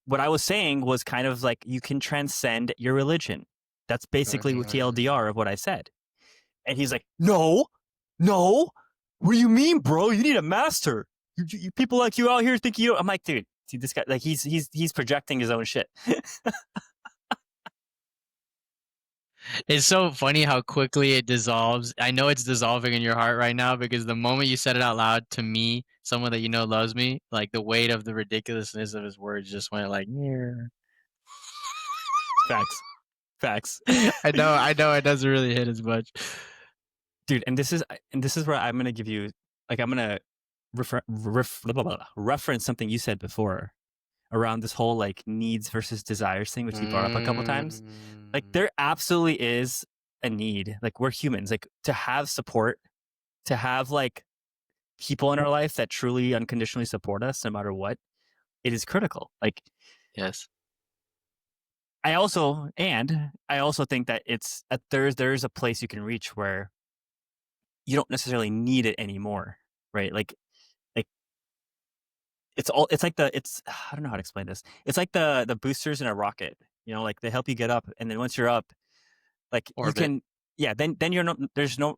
what I was saying was kind of like you can transcend your religion. That's basically what TLDR of what I said. And he's like, no, no. What do you mean, bro? You need a master. You people like you out here think you. I'm like, dude, see this guy. Like he's projecting his own shit. It's so funny how quickly it dissolves. I know it's dissolving in your heart right now because the moment you said it out loud to me, someone that you know loves me, like the weight of the ridiculousness of his words just went like, yeah. Facts. I know, it doesn't really hit as much. Dude, and this is where I'm gonna give you, like, I'm gonna reference something you said before around this whole like needs versus desires thing, which you brought up a couple times. Like, there absolutely is a need. Like, we're humans. Like, to have support, to have like people in our life that truly unconditionally support us no matter what, it is critical. Like, Yes. I also think that it's there's a place you can reach where you don't necessarily need it anymore, right? Like it's like I don't know how to explain this. It's like the boosters in a rocket, like they help you get up, and then once you're up, like you Orbit. can, yeah, then you're not, there's no,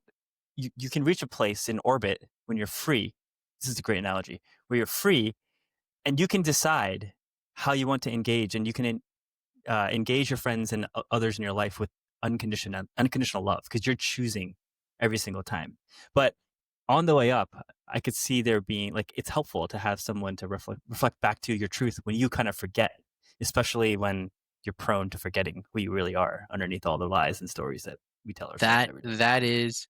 you can reach a place in orbit when you're free. This is a great analogy, where you're free and you can decide how you want to engage, and you can engage your friends and others in your life with unconditional love, because you're choosing every single time. But on the way up, I could see there being, like, it's helpful to have someone to reflect back to your truth when you kind of forget, especially when you're prone to forgetting who you really are underneath all the lies and stories that we tell ourselves every day. That is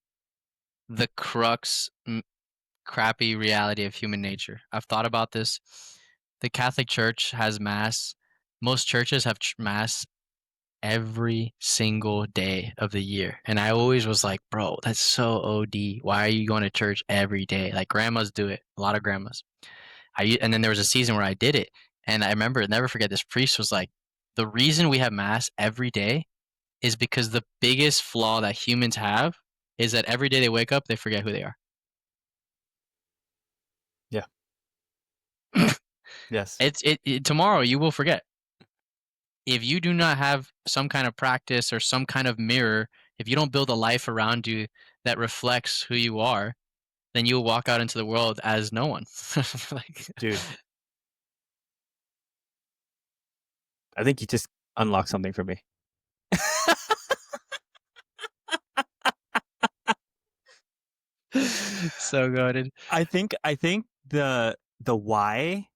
the crux, crappy reality of human nature. I've thought about this. The Catholic Church has mass. Most churches have mass every single day of the year. And I always was like, bro, that's so OD. Why are you going to church every day? Like, grandmas do it. A lot of grandmas. And then there was a season where I did it. And I remember, never forget, this priest was like, the reason we have mass every day is because the biggest flaw that humans have is that every day they wake up, they forget who they are. Yeah. Yes. Tomorrow you will forget. If you do not have some kind of practice or some kind of mirror, if you don't build a life around you that reflects who you are, then you will walk out into the world as no one. Like, Dude, I think you just unlocked something for me. so good. I think the why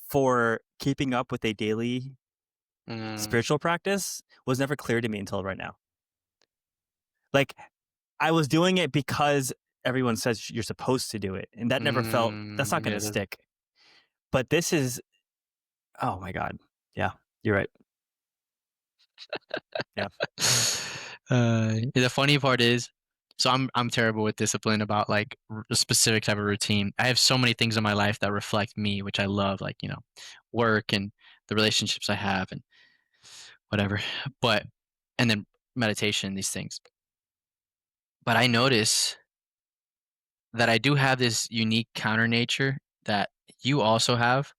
for keeping up with a daily spiritual practice was never clear to me until right now. Like, I was doing it because everyone says you're supposed to do it, and that never felt, that's not going to stick. But this is, oh my God. Yeah, you're right. Yeah. The funny part is, so I'm terrible with discipline about like a specific type of routine. I have so many things in my life that reflect me, which I love, like, work and the relationships I have and whatever. But and then meditation, these things. But I notice that I do have this unique counter nature that you also have.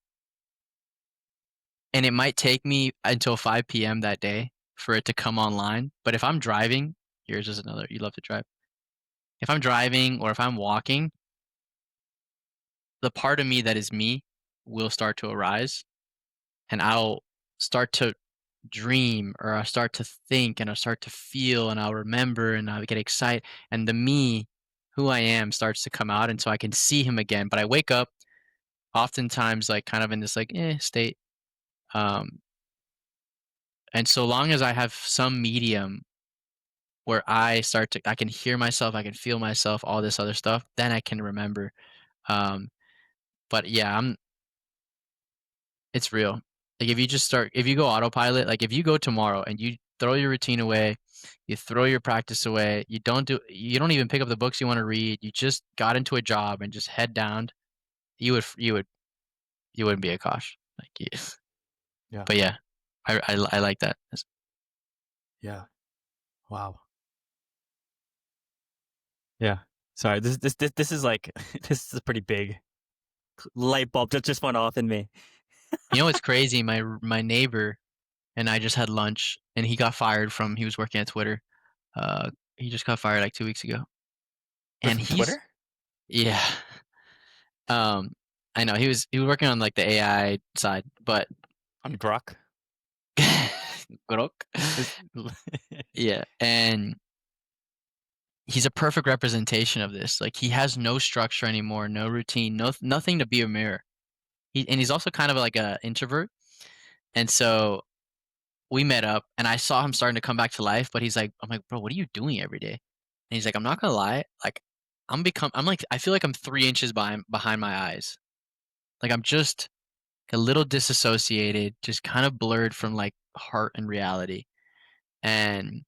And it might take me until 5 p.m. that day for it to come online. But if I'm driving, yours is another, you love to drive. If I'm driving or if I'm walking, the part of me that is me will start to arise, and I'll start to dream, or I'll start to think, and I'll start to feel, and I'll remember, and I'll get excited. And the me, who I am, starts to come out. And so I can see him again. But I wake up oftentimes like kind of in this like state. Um, and so long as I have some medium where I can hear myself, I can feel myself, all this other stuff, then I can remember. Um, but yeah, it's real. Like, if you go autopilot, like if you go tomorrow and you throw your routine away, you throw your practice away, you don't even pick up the books you want to read, you just got into a job and just head down, you wouldn't be Akaash. Like, yeah. Yeah. But yeah, I like that. Yeah. Wow. Yeah. Sorry. This is like, this is a pretty big light bulb that just went off in me. You know what's crazy? My neighbor and I just had lunch, and he got fired from he was working at Twitter. He just got fired like 2 weeks ago, Wait, and from he's Twitter? yeah. Um, I know he was working on like the AI side, but On Grok? Grok. Is Yeah, and he's a perfect representation of this. Like he has no structure anymore, no routine, nothing to be a mirror. He's also kind of like a introvert, and so we met up, and I saw him starting to come back to life. But I'm like, bro, what are you doing every day? And he's like, I'm not gonna lie, like I'm like I feel like I'm 3 inches behind my eyes. Like I'm just a little disassociated, just kind of blurred from like heart and reality. And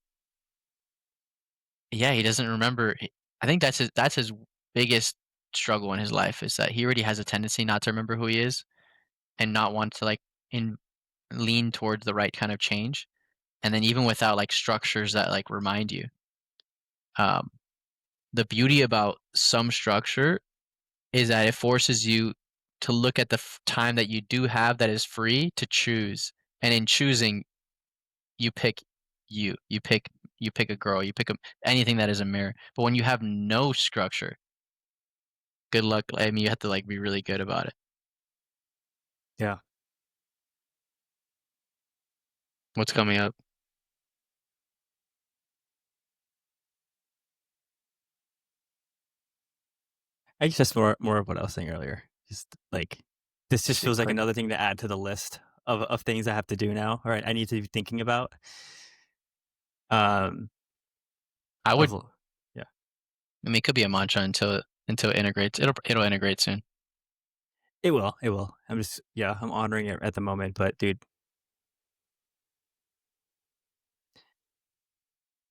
yeah, he doesn't remember. I think that's his biggest struggle in his life is that he already has a tendency not to remember who he is and not want to like in lean towards the right kind of change. And then even without like structures that like remind you, um, the beauty about some structure is that it forces you to look at the time that you do have that is free to choose. And in choosing, you pick you pick a girl, you pick anything that is a mirror. But when you have no structure, good luck. I mean, you have to like be really good about it. yeah. What's coming up? I guess that's more of what I was saying earlier. Just like this just Shit, feels like quick. another thing to add to the list of things I have to do now. All right, I need to be thinking about. Um, I would. of yeah, I mean, it could be a mantra until it integrates. It'll integrate soon. it will, it will. I'm just yeah, I'm honoring it at the moment. But dude,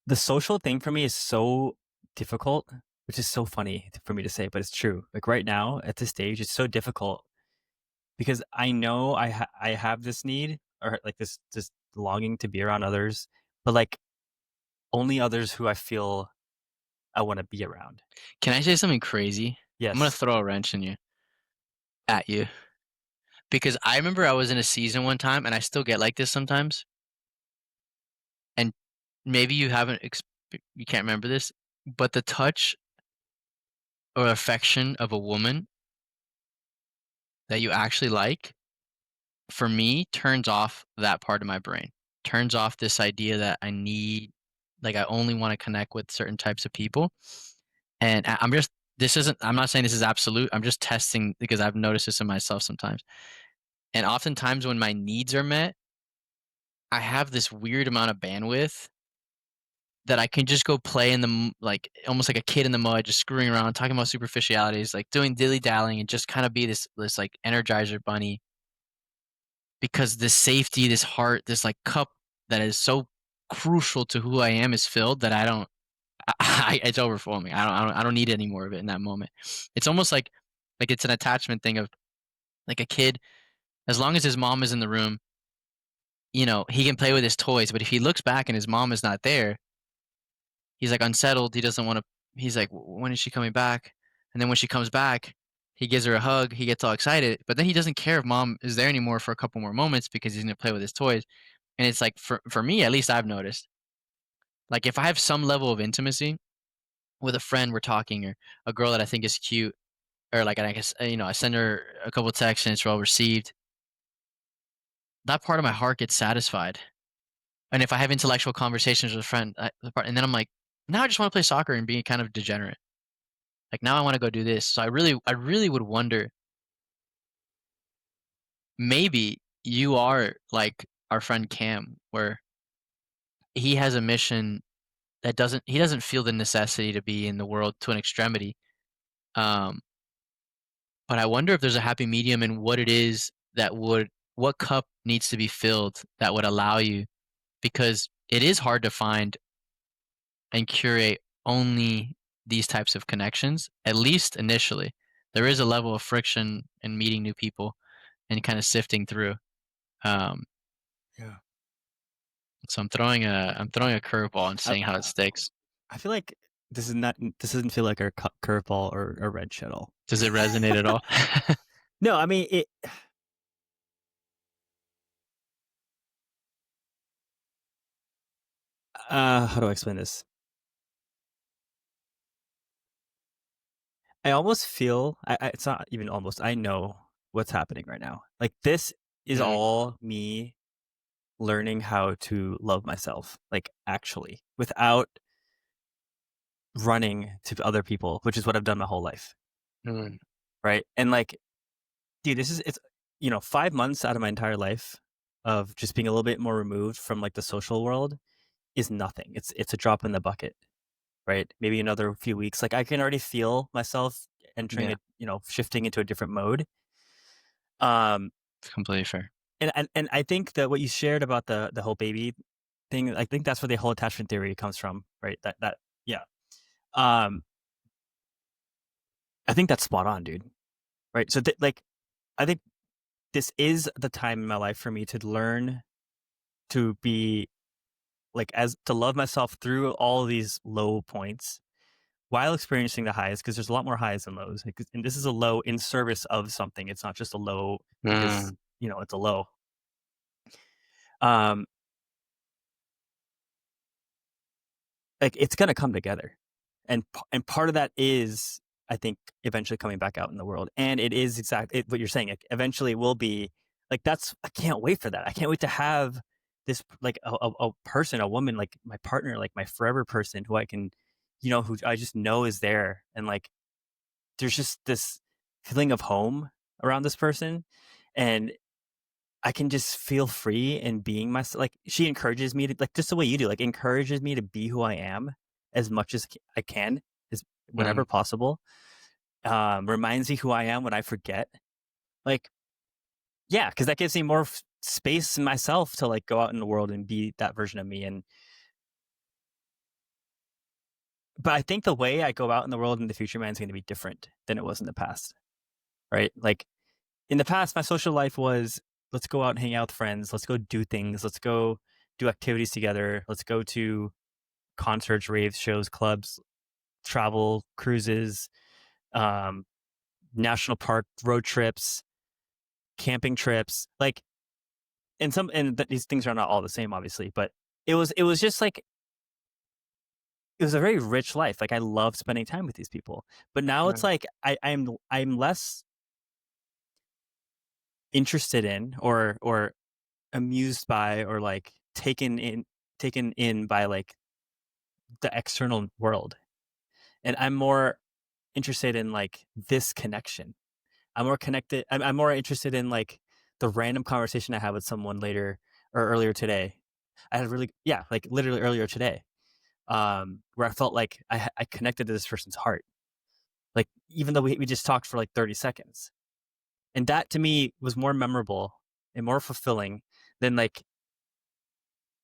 the social thing for me is so difficult, which is so funny for me to say, but it's true. Like right now at this stage, it's so difficult because I know I have this need or like this longing to be around others, but like only others who I feel I want to be around. Can I say something crazy? I'm gonna Yes. throw a wrench in you at you because I remember I was in a season one time, and I still get like this sometimes. And maybe you haven't, you can't remember this, but the touch or affection of a woman that you actually like, for me, turns off that part of my brain. Turns off this idea that I need, like, I only want to connect with certain types of people. And I'm just, this isn't, I'm not saying this is absolute. I'm just testing because I've noticed this in myself sometimes. And oftentimes when my needs are met, I have this weird amount of bandwidth that I can just go play in the like almost like a kid in the mud, just screwing around, talking about superficialities, like doing dilly dallying, and just kind of be this like energizer bunny because this safety, this heart, this like cup that is so crucial to who I am is filled that I don't. It's overflowing. I don't need any more of it in that moment. It's almost like it's an attachment thing of like a kid. As long as his mom is in the room, he can play with his toys. But if he looks back and his mom is not there, he's like unsettled. He doesn't want to. He's like, when is she coming back? And then when she comes back, he gives her a hug. He gets all excited, but then he doesn't care if mom is there anymore for a couple more moments because he's gonna play with his toys. And it's like for me, at least I've noticed. Like if I have some level of intimacy with a friend, we're talking, or a girl that I think is cute, or like I guess I send her a couple texts and it's well received. That part of my heart gets satisfied. And if I have intellectual conversations with a friend, and then I'm like, now I just want to play soccer and be kind of degenerate. Like now I want to go do this. So I really would wonder, maybe you are like our friend Cam, where he has a mission that he doesn't feel the necessity to be in the world to an extremity. Um, but I wonder if there's a happy medium in what it is what cup needs to be filled that would allow you, because it is hard to find and curate only these types of connections, at least initially. There is a level of friction in meeting new people and kind of sifting through. Um, Yeah. so I'm throwing a curveball and I seeing how it sticks. I feel like this doesn't feel like a curveball or a wrench at all. Does it resonate at all? No, I mean it. How do I explain this? I almost feel it's not even almost. I know what's happening right now. Like this is Mm, all me learning how to love myself, like actually, without running to other people, which is what I've done my whole life, mm, right? And like, dude, this is it's 5 months out of my entire life of just being a little bit more removed from like the social world is nothing. It's a drop in the bucket, right? Maybe another few weeks. Like I can already feel myself entering yeah, it, shifting into a different mode. Um, it's completely fair. and I think that what you shared about the whole baby thing, I think that's where the whole attachment theory comes from, right? That yeah. Um, I think that's spot on, dude. Right? So like I think this is the time in my life for me to learn to be like as to love myself through all of these low points while experiencing the highs because there's a lot more highs than lows. Like, and this is a low in service of something. It's not just a low because Mm, it's a low. Um, like it's gonna come together, and part of that is I think eventually coming back out in the world, and it is exactly what you're saying. It eventually will be like that's. I can't wait for that. I can't wait to have this like a person, a woman, like my partner, like my forever person, who I can, who I just know is there, and like there's just this feeling of home around this person, and I can just feel free in being myself. Like she encourages me to like just the way you do, like encourages me to be who I am as much as I can, as whenever mm, possible. Reminds me who I am when I forget. Like, yeah, because that gives me more space in myself to like go out in the world and be that version of me. But I think the way I go out in the world in the future, man, is going to be different than it was in the past, right? Like in the past, my social life was let's go out and hang out with friends, let's go do things, let's go do activities together, let's go to concerts, raves, shows, clubs, travel, cruises, um, national park road trips, camping trips. Like, these things are not all the same, obviously, but it was just like it was a very rich life. Like I love spending time with these people, but now it's mm, like I'm less interested in or amused by or like taken in by like the external world, and I'm more interested in like this connection. I'm more connected. I'm more interested in like the random conversation I had with someone later or earlier today. I had really, yeah, like literally earlier today, where I felt like I connected to this person's heart. Like even though we just talked for like 30 seconds, and that to me was more memorable and more fulfilling than like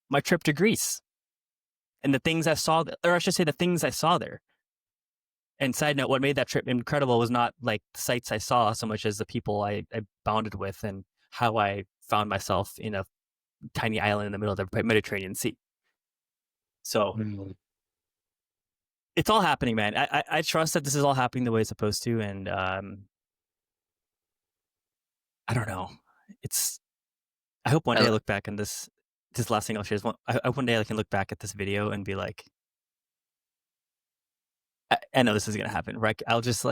my trip to Greece and the things I saw, or I should say, the things I saw there. And side note, what made that trip incredible was not like the sights I saw so much as the people I bonded with and how I found myself in a tiny island in the middle of the Mediterranean Sea. So mm. it's all happening, man. I trust that this is all happening the way it's supposed to, and I don't know. It's I hope one I day I lo- look back on this last thing I'll share is one day I can look back at this video and be like, I know this is gonna happen, right? I'll just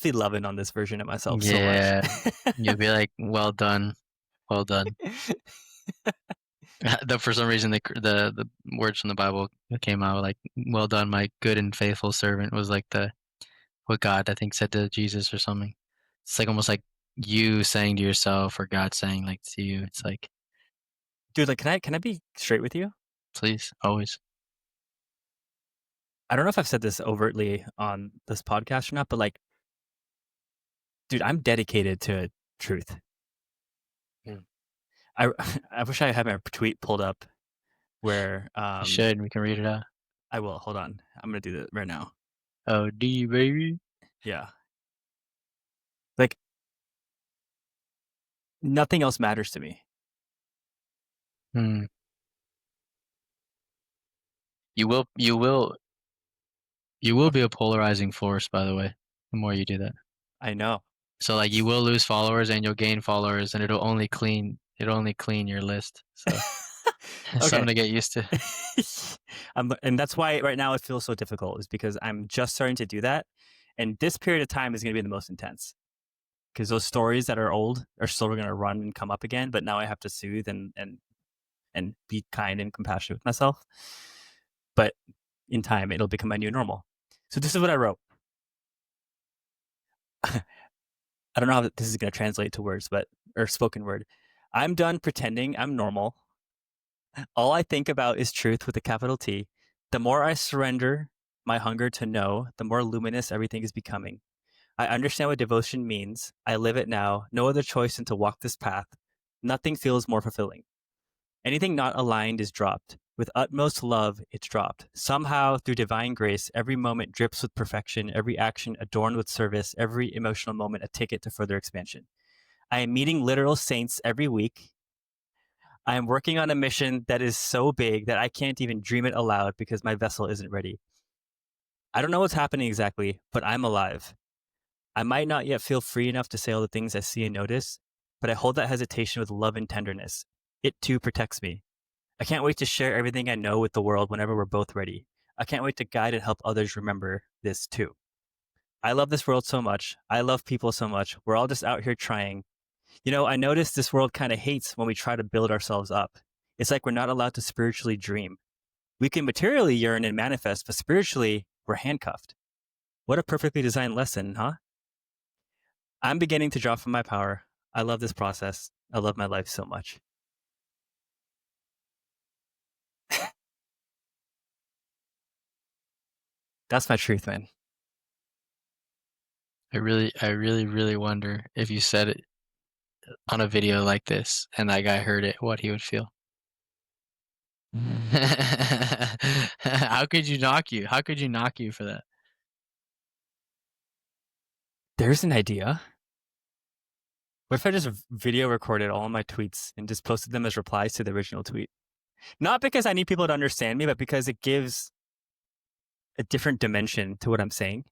be loving on this version of myself so much. Yeah, you'll be like, well done, well done. For some reason, the words from the Bible that came out like, well done, my good and faithful servant, was like the what God I think said to Jesus or something. It's like almost like you saying to yourself or God saying like to you. It's like, Dude, like, can I be straight with you? please, always. I don't know if I've said this overtly on this podcast or not, but like, dude, I'm dedicated to truth. Mm. I I wish I had my tweet pulled up where You should. We can read it out. I will. Hold on. I'm gonna do that right now. Oh, D baby. Yeah. Like nothing else matters to me. Hmm. You will. You will. You will What? be a polarizing force, by the way. The more you do that. I know. So like you will lose followers and you'll gain followers, and it'll only clean. It'll only clean your list. So. Something Okay. to get used to. And that's why right now it feels so difficult, is because I'm just starting to do that. And this period of time is going to be the most intense, because those stories that are old are still going to run and come up again. But now I have to soothe and be kind and compassionate with myself. But in time, it'll become my new normal. So this is what I wrote. I don't know how this is going to translate to words, or spoken word. I'm done pretending I'm normal. All I think about is truth with a capital T. The more I surrender my hunger to know, the more luminous everything is becoming. I understand what devotion means. I live it now. No other choice than to walk this path. Nothing feels more fulfilling. Anything not aligned is dropped. With utmost love, it's dropped. Somehow, through divine grace, every moment drips with perfection, every action adorned with service, every emotional moment a ticket to further expansion. I am meeting literal saints every week. I am working on a mission that is so big that I can't even dream it aloud because my vessel isn't ready. I don't know what's happening exactly, but I'm alive. I might not yet feel free enough to say all the things I see and notice, but I hold that hesitation with love and tenderness. It too protects me. I can't wait to share everything I know with the world whenever we're both ready. I can't wait to guide and help others remember this too. I love this world so much. I love people so much. We're all just out here trying. I notice this world kind of hates when we try to build ourselves up. It's like we're not allowed to spiritually dream. We can materially yearn and manifest, but spiritually, we're handcuffed. What a perfectly designed lesson, huh? I'm beginning to drop from my power. I love this process. I love my life so much. That's my truth, man. I really wonder if you said it on a video like this and that guy heard it, what he would feel. How could you knock you? How could you knock you for that? There's an idea. What if I just video recorded all my tweets and just posted them as replies to the original tweet? Not because I need people to understand me, but because it gives a different dimension to what I'm saying.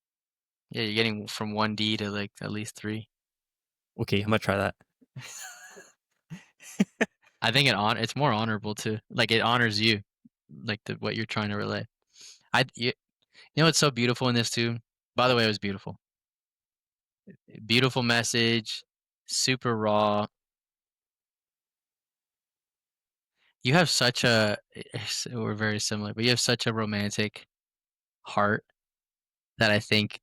Yeah, you're getting from 1D to like at least 3. Okay, I'm gonna try that. I think it's more honorable too. Like it honors you, like what you're trying to relay. You know what's so beautiful in this too? By the way, it was beautiful. Beautiful message, super raw. You have such a we're very similar, but you have such a romantic heart that I think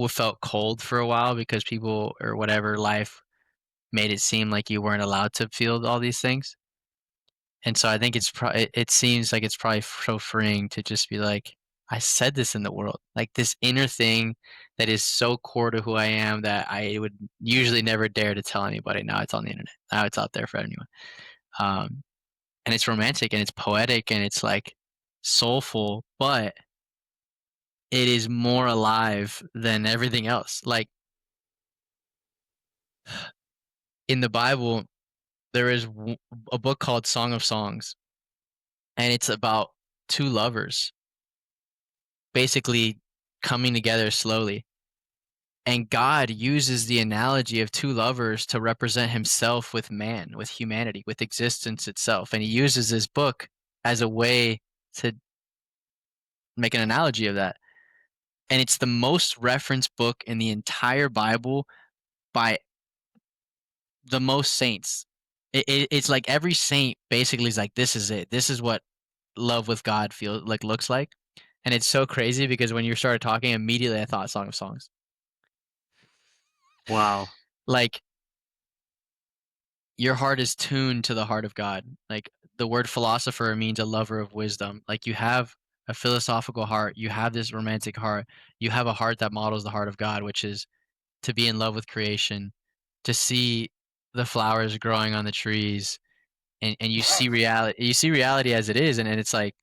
felt cold for a while because people or whatever life made it seem like you weren't allowed to feel all these things. And so I think it seems like it's probably so freeing to just be like, I said this in the world, like this inner thing that is so core to who I am that I would usually never dare to tell anybody. Now it's on the internet. Now it's out there for anyone. Um, and it's romantic and it's poetic and it's like soulful, but it is more alive than everything else. Like in the Bible, there is a book called Song of Songs, and it's about two lovers basically coming together slowly. And God uses the analogy of two lovers to represent himself with man, with humanity, with existence itself. And he uses this book as a way to make an analogy of that. And it's the most referenced book in the entire Bible by the most saints. It's like every saint basically is like, this is it. This is what love with God feels like, looks like. And it's so crazy because when you started talking, immediately I thought Song of Songs. Wow. Like your heart is tuned to the heart of God. Like the word philosopher means a lover of wisdom. Like you have a philosophical heart, you have this romantic heart, you have a heart that models the heart of God, which is to be in love with creation, to see the flowers growing on the trees, and you see reality as it is, and it's like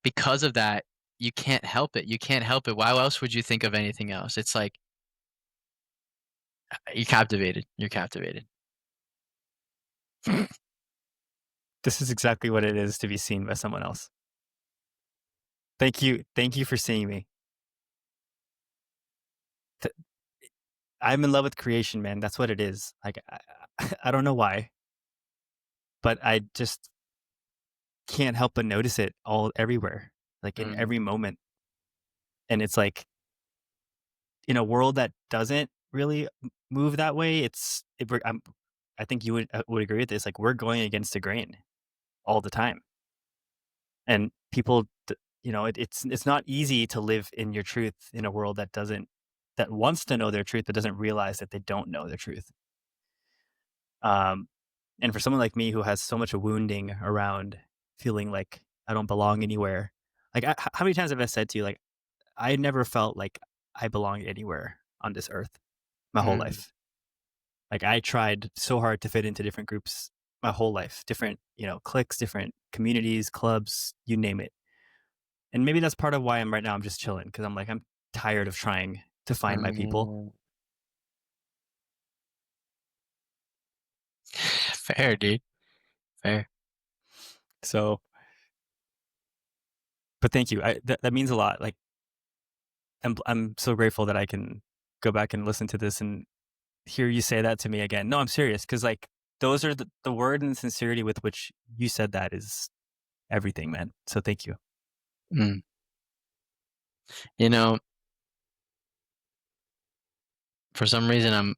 because of that, you can't help it. You can't help it. Why else would you think of anything else? It's like you're captivated. You're captivated. This is exactly what it is to be seen by someone else. Thank you. Thank you for seeing me. I'm in love with creation, man. That's what it is. Like, I don't know why, but I just can't help but notice it all everywhere, like in Mm, every moment. And it's like in a world that doesn't really move that way, I think you would agree with this. Like we're going against the grain all the time, and it's not easy to live in your truth in a world that wants to know their truth but doesn't realize that they don't know their truth. Um, and for someone like me who has so much wounding around feeling like I don't belong anywhere, like how many times have I said to you like I never felt like I belonged anywhere on this earth my whole mm, life. Like I tried so hard to fit into different groups my whole life, different, cliques, different communities, clubs, you name it. And maybe that's part of why I'm right now I'm just chilling because I'm tired of trying to find my people. mm. Fair, dude. Fair. So, but thank you. That means a lot. Like I'm so grateful that I can go back and listen to this and hear you say that to me again. No, I'm serious because like those are the word and sincerity with which you said that is everything, man. So thank you. Mm. You know, for some reason, I'm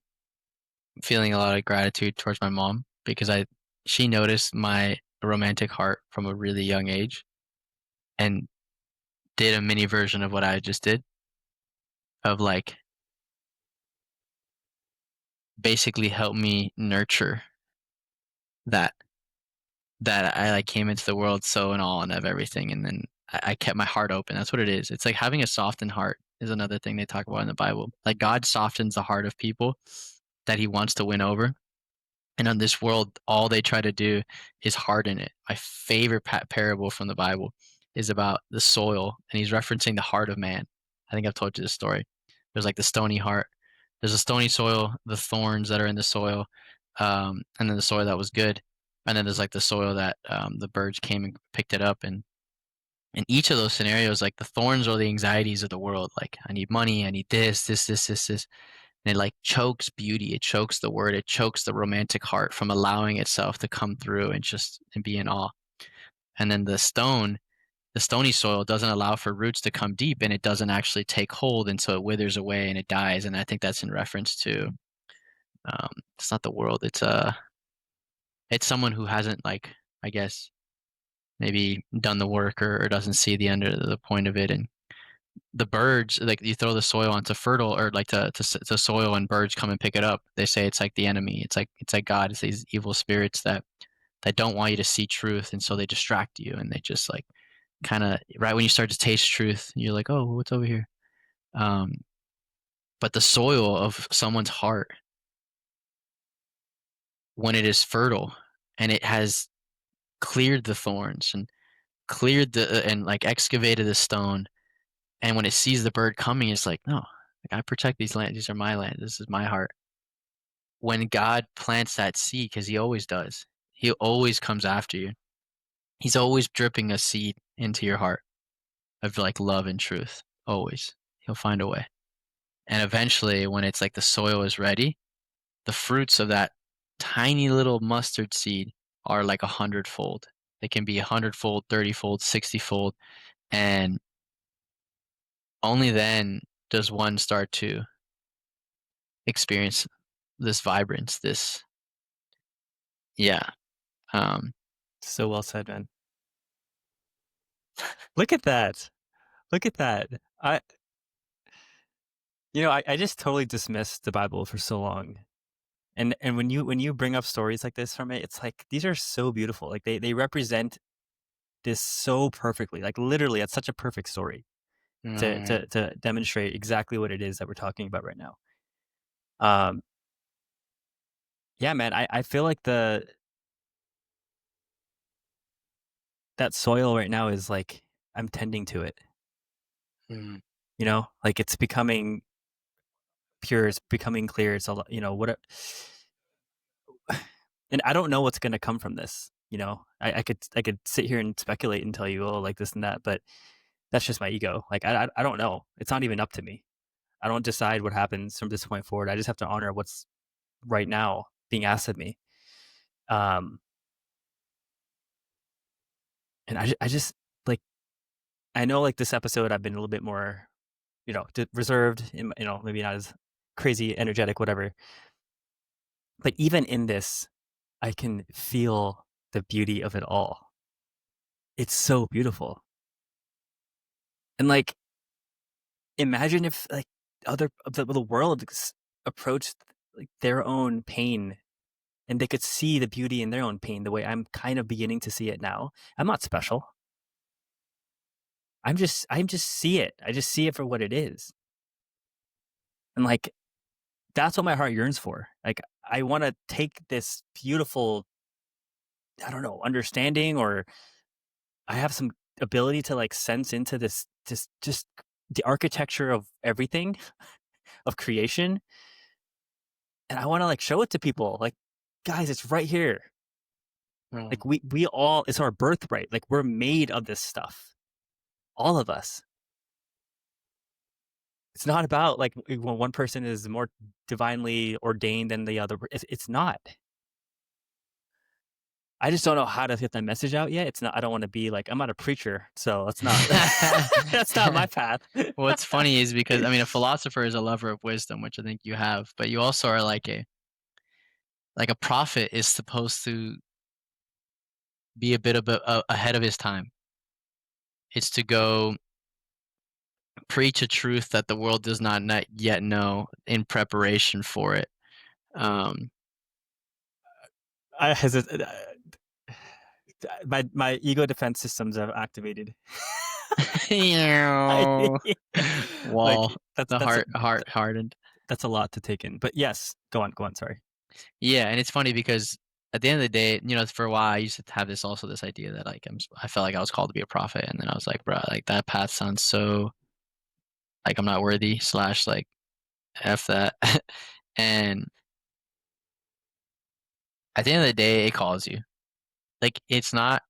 feeling a lot of gratitude towards my mom because she noticed my romantic heart from a really young age and did a mini version of what I just did of like basically help me nurture that I like came into the world so in awe and of everything, and then I kept my heart open. That's what it is. It's like having a softened heart is another thing they talk about in the Bible. Like God softens the heart of people that He wants to win over. And on this world, all they try to do is harden it. My favorite parable from the Bible is about the soil, and he's referencing the heart of man. I think I've told you this story. There's like the stony heart. There's a stony soil, the thorns that are in the soil, and then the soil that was good, and then there's like the soil that the birds came and picked it up. And in each of those scenarios, like the thorns are the anxieties of the world. Like I need money, I need this, and it like chokes beauty, it chokes the word, it chokes the romantic heart from allowing itself to come through and be in awe. And then the stony soil doesn't allow for roots to come deep, and it doesn't actually take hold, and so it withers away and it dies. And I think that's in reference to it's not the world, it's someone who hasn't, like, I guess maybe done the work, or doesn't see the end of the point of it. And the birds, like you throw the soil onto fertile, or like to soil, and birds come and pick it up. They say it's like the enemy. It's like God. It's these evil spirits that don't want you to see truth, and so they distract you, and they just like kind of right when you start to taste truth, you're like, oh, what's over here? Um, but the soil of someone's heart, when it is fertile and it has cleared the thorns and cleared and like excavated the stone, and when it sees the bird coming, it's like, no, like I protect these lands. These are my land. This is my heart. When God plants that seed, because He always does, He always comes after you. He's always dripping a seed into your heart of like love and truth. Always. He'll find a way. And eventually, when it's like the soil is ready, the fruits of that tiny little mustard seed are like 100-fold. They can be 100-fold, 30-fold, 60-fold. And only then does one start to experience this vibrance, this, yeah. Um, So well said, man. Look at that. Look at that. I just totally dismissed the Bible for so long. And when you bring up stories like this from it, it's like these are so beautiful. Like they represent this so perfectly. Like literally, it's such a perfect story to mm, to to demonstrate exactly what it is that we're talking about right now. Um, yeah, man, I feel like the that soil right now is like I'm tending to it. mm, Like it's becoming pure, it's becoming clear. It's a lot, what, and I don't know what's going to come from this. I could sit here and speculate and tell you, oh, like this and that, but that's just my ego. Like I don't know. It's not even up to me. I don't decide what happens from this point forward. I just have to honor what's right now being asked of me. Um, And I just like, I know like this episode I've been a little bit more, reserved, maybe not as crazy, energetic, whatever. But even in this, I can feel the beauty of it all. It's so beautiful. And like, imagine if like the world approached like their own pain and they could see the beauty in their own pain the way I'm kind of beginning to see it now. I'm not special. I'm just see it. I just see it for what it is. And like that's what my heart yearns for. Like I want to take this beautiful, I don't know, understanding, or I have some ability to like sense into this just the architecture of everything, of creation, and I want to like show it to people. Like, guys, it's right here. Mm. Like we all, it's our birthright. Like we're made of this stuff. All of us. It's not about like when one person is more divinely ordained than the other. It's not. I just don't know how to get that message out yet. It's not. I don't want to be like, I'm not a preacher, so that's not. That's not my path. What's funny is because I mean a philosopher is a lover of wisdom, which I think you have, but you also are like a prophet is supposed to be a bit of ahead of his time. It's to go preach a truth that the world does not yet know in preparation for it. Um, I hesitate. My ego defense systems have activated. I, like wall, that's the that's heart hardened. that's a lot to take in. But yes, go on. Sorry. Yeah, and it's funny because at the end of the day, for a while I used to have this idea that like I felt like I was called to be a prophet, and then I was like, bro, like that path sounds so like I'm not worthy slash like f that, and at the end of the day, it calls you. Like it's not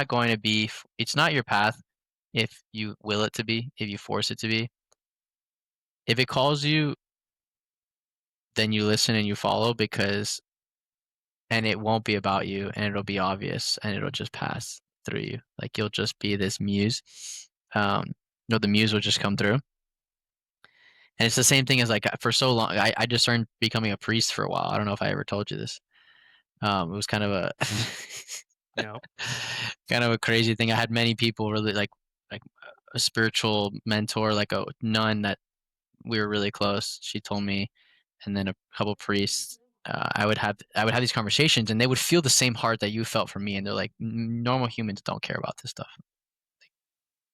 going to be it's not your path if you will it to be, if you force it to be. If it calls you, then you listen and you follow because and it won't be about you and it'll be obvious and it'll just pass through you. Like you'll just be this muse. Um, the muse will just come through. And it's the same thing as like for so long I discerned becoming a priest for a while. I don't know if I ever told you this. It was kind of a No. kind of a crazy thing. I had many people really like a spiritual mentor, like a nun that we were really close. She told me, and then a couple priests. I would have these conversations, and they would feel the same heart that you felt for me, and they're like, normal humans don't care about this stuff.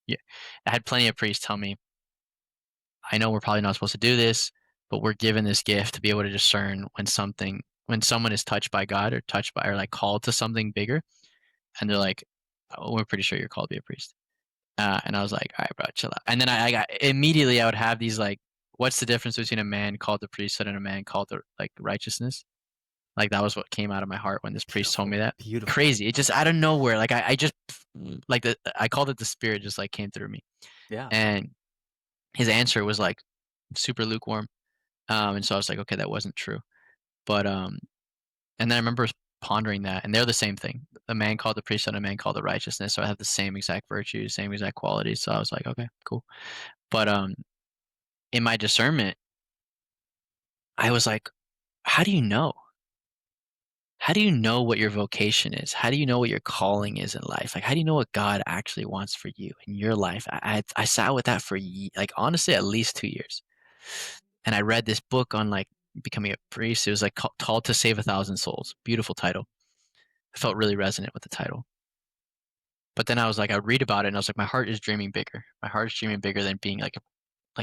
Yeah, I had plenty of priests tell me, I know we're probably not supposed to do this, but we're given this gift to be able to discern when someone is touched by God or touched by or like called to something bigger, and they're like, oh, we're pretty sure you're called to be a priest. And I was like, all right, bro, chill out. And then I got immediately I would have these like, what's the difference between a man called the priesthood and a man called the like righteousness? Like that was what came out of my heart when this priest told me that. Beautiful. Crazy. It just out of nowhere. Like I just like I called it the spirit just like came through me. Yeah. And his answer was like super lukewarm. And so I was like, okay, that wasn't true. But and then I remember pondering that, and they're the same thing. A man called the priesthood, and a man called the righteousness. So I have the same exact virtues, same exact qualities. So I was like, okay, cool. But in my discernment, I was like, how do you know? How do you know what your vocation is? How do you know what your calling is in life? Like, how do you know what God actually wants for you in your life? I sat with that for like honestly at least 2 years, and I read this book on like becoming a priest. It was like called to save 1,000 souls. Beautiful title. I felt really resonant with the title. But then I was like, I read about it, and I was like, my heart is dreaming bigger. My heart is dreaming bigger than being like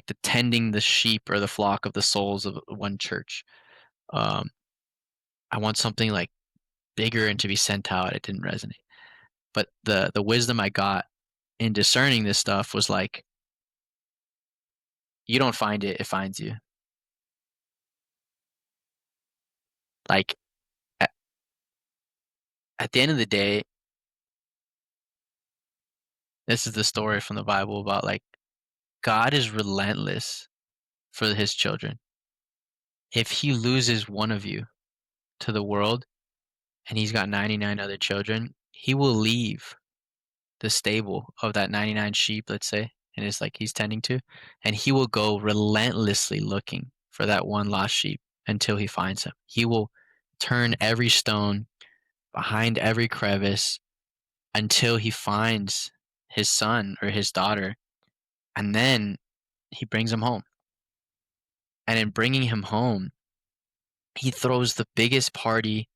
the tending the sheep or the flock of the souls of one church. Um, I want something like bigger and to be sent out. It didn't resonate. But the wisdom I got in discerning this stuff was like, you don't find it, it finds you. Like at, at the end of the day, this is the story from the Bible about like God is relentless for his children. If he loses one of you to the world and he's got 99 other children, he will leave the stable of that 99 sheep, let's say, and it's like he's tending to, and he will go relentlessly looking for that one lost sheep until he finds him. He will turn every stone behind every crevice until he finds his son or his daughter, and then he brings him home. And in bringing him home, he throws the biggest party.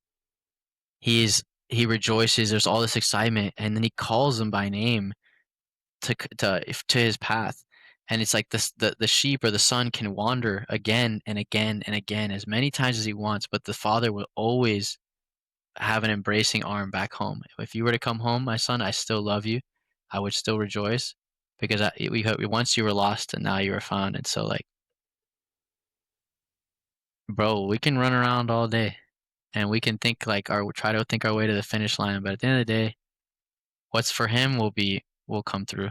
He rejoices. There's all this excitement, and then he calls them by name to his path. And it's like the sheep or the son can wander again and again and again as many times as he wants, but the father will always have an embracing arm back home. If you were to come home, my son, I still love you. I would still rejoice because once you were lost and now you are found. And so, like, bro, we can run around all day and we can think like try to think our way to the finish line, but at the end of the day, what's for him will come through.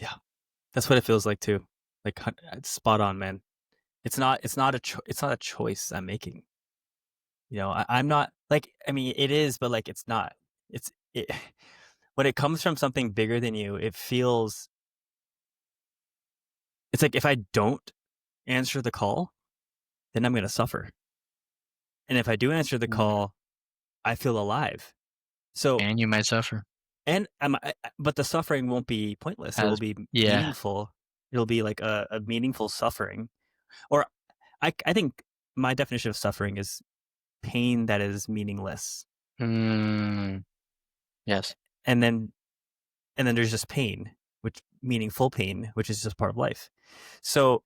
Yeah, that's what it feels like too. Like spot on, man. It's not a choice I'm making. I'm not like, I mean, it is, but like, it's not. When it comes from something bigger than you, it's like if I don't answer the call, then I'm going to suffer. And if I do answer the call, I feel alive. So, and you might suffer. And but the suffering won't be pointless. It will be meaningful. It'll be like a meaningful suffering. Or I think my definition of suffering is pain that is meaningless. Yes. And then there's just pain, meaningful pain, which is just part of life. So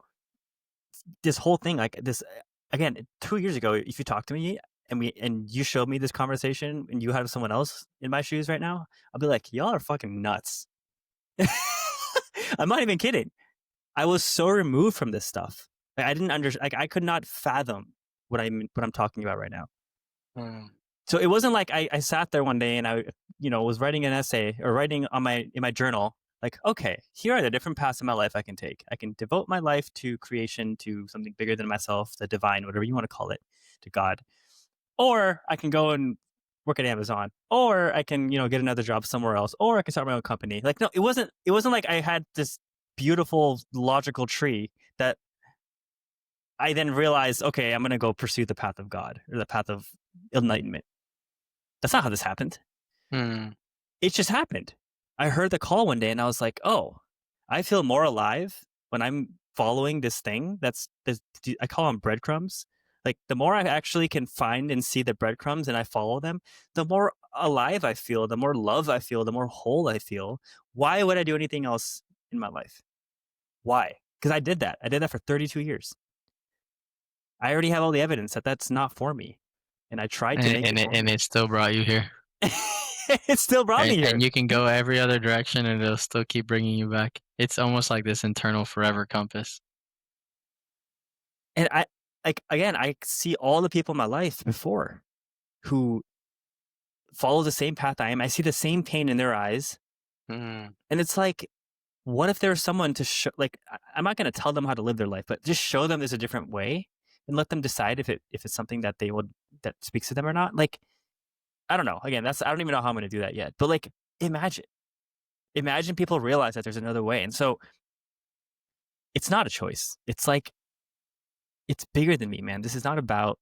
this whole thing, like this, again, 2 years ago, if you talk to me and you showed me this conversation and you have someone else in my shoes right now, I'll be like, y'all are fucking nuts. I'm not even kidding. I was so removed from this stuff. Like, I didn't understand. Like, I could not fathom what I'm talking about right now. So it wasn't like I sat there one day and I, was writing an essay or writing in my journal, like, okay, here are the different paths in my life I can take. I can devote my life to creation, to something bigger than myself, the divine, whatever you want to call it, to God. Or I can go and work at Amazon, or I can, get another job somewhere else, or I can start my own company. Like, no, it wasn't like I had this beautiful logical tree that I then realized, okay, I'm going to go pursue the path of God or the path of enlightenment. That's not how this happened. It just happened. I heard the call one day and I was like, oh, I feel more alive when I'm following this thing. I call them breadcrumbs. Like, the more I actually can find and see the breadcrumbs and I follow them, the more alive I feel, the more love I feel, the more whole I feel. Why would I do anything else in my life? Why? Because I did that. I did that for 32 years. I already have all the evidence that that's not for me. And I tried to make it for me. And it still brought you here. It still brought me here. And you can go every other direction and it'll still keep bringing you back. It's almost like this internal forever compass. And I see all the people in my life before who follow the same path I am. I see the same pain in their eyes. And it's like, what if there's someone to show, like, I'm not going to tell them how to live their life, but just show them there's a different way and let them decide if it's something that that speaks to them or not. Like, I don't know. Again, I don't even know how I'm going to do that yet, but like, imagine people realize that there's another way. And so it's not a choice. It's like, it's bigger than me, man. This is not about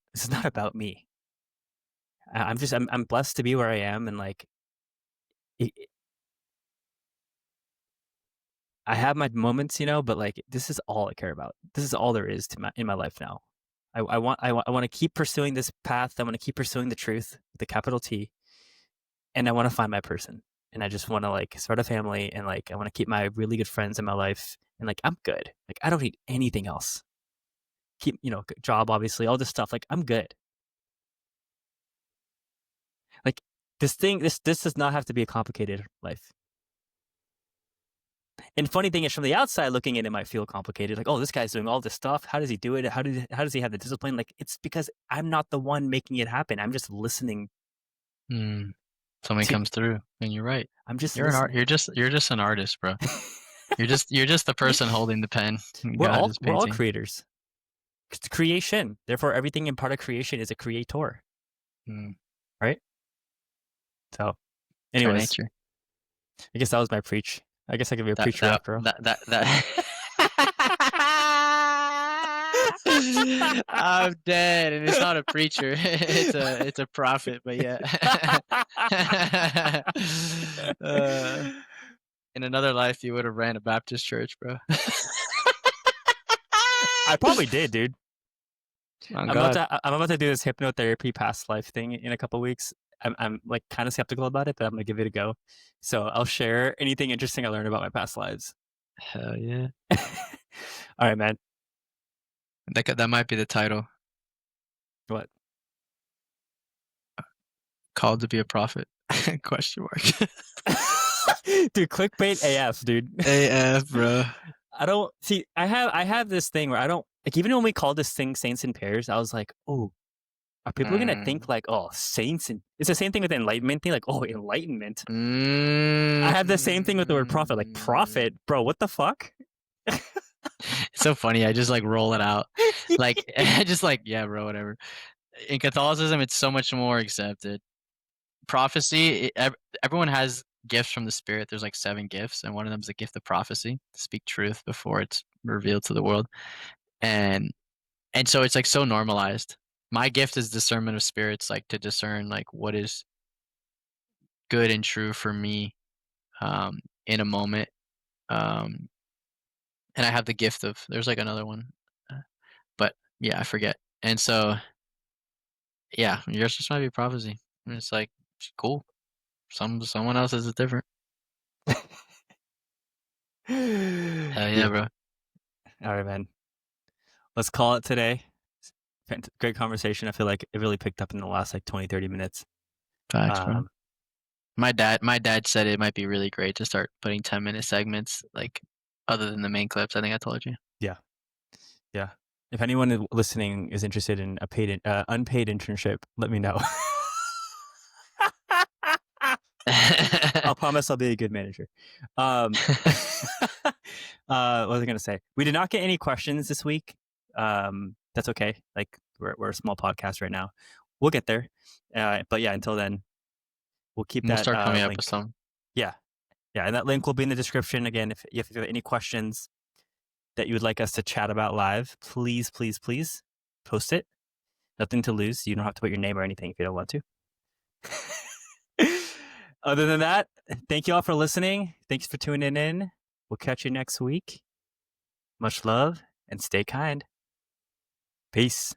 me. I'm blessed to be where I am. And like, I have my moments, but like, this is all I care about. This is all there is in my life now. I want to keep pursuing this path. I want to keep pursuing the truth, the capital T, and I want to find my person. And I just want to like start a family, and like I want to keep my really good friends in my life, and like I'm good. Like, I don't need anything else. Keep, job, obviously, all this stuff. Like, I'm good. Like, this does not have to be a complicated life. And funny thing is, from the outside looking in, it might feel complicated. Like, oh, this guy's doing all this stuff. How does he do it? How does he have the discipline? Like, it's because I'm not the one making it happen. I'm just listening. Something comes through, and you're right. I'm just you're just an artist, bro. you're just the person holding the pen. We're all creators. It's creation. Therefore, everything in part of creation is a creator. Right? So It's our Anyways, nature. I guess that was my preach. I guess I could be a That preacher that after all. that. I'm dead, and it's not a preacher. It's a prophet. But yeah. uh, in another life, you would have ran a Baptist church, bro. I probably did, dude. On God. I'm about to do this hypnotherapy past life thing in a couple weeks. I'm like kind of skeptical about it, but I'm gonna give it a go. So I'll share anything interesting I learned about my past lives. Hell yeah. All right, man. That might be the title. What? Called to be a prophet? Question mark. Dude, clickbait AF, dude. AF, bro. I don't see. I have this thing where I don't like. Even when we call this thing saints in pairs, I was like, oh, are people gonna think like, oh, saints? And it's the same thing with the enlightenment thing. Like, oh, enlightenment. I have the same thing with the word prophet. Like, prophet, bro. What the fuck? It's so funny. I just like roll it out. Like, I just like, yeah, bro, whatever. In Catholicism, it's so much more accepted. Prophecy, everyone has gifts from the Spirit. There's like 7 gifts, and one of them is the gift of prophecy, to speak truth before it's revealed to the world. And so it's like so normalized. My gift is discernment of spirits, like to discern like what is good and true for me in a moment. Um, and I have the gift of there's like another one, but yeah, I forget. And so yeah, yours just might be prophecy. And it's like it's cool. Someone else is different. Hell yeah, bro. All right, man. Let's call it today. Great conversation. I feel like it really picked up in the last like 20, 30 minutes. Facts, bro. My dad said it might be really great to start putting 10-minute segments, like other than the main clips. I think I told you. Yeah. Yeah. If anyone listening is interested in a unpaid internship, let me know. I'll promise I'll be a good manager. What was I going to say? We did not get any questions this week. That's okay. Like we're a small podcast right now. We'll get there. But yeah, until then, we'll keep We'll that start coming up link. with some. Yeah. Yeah. And that link will be in the description. Again, if you have any questions that you would like us to chat about live, please, please, please post it. Nothing to lose. You don't have to put your name or anything if you don't want to. Other than that, thank you all for listening. Thanks for tuning in. We'll catch you next week. Much love and stay kind. Peace.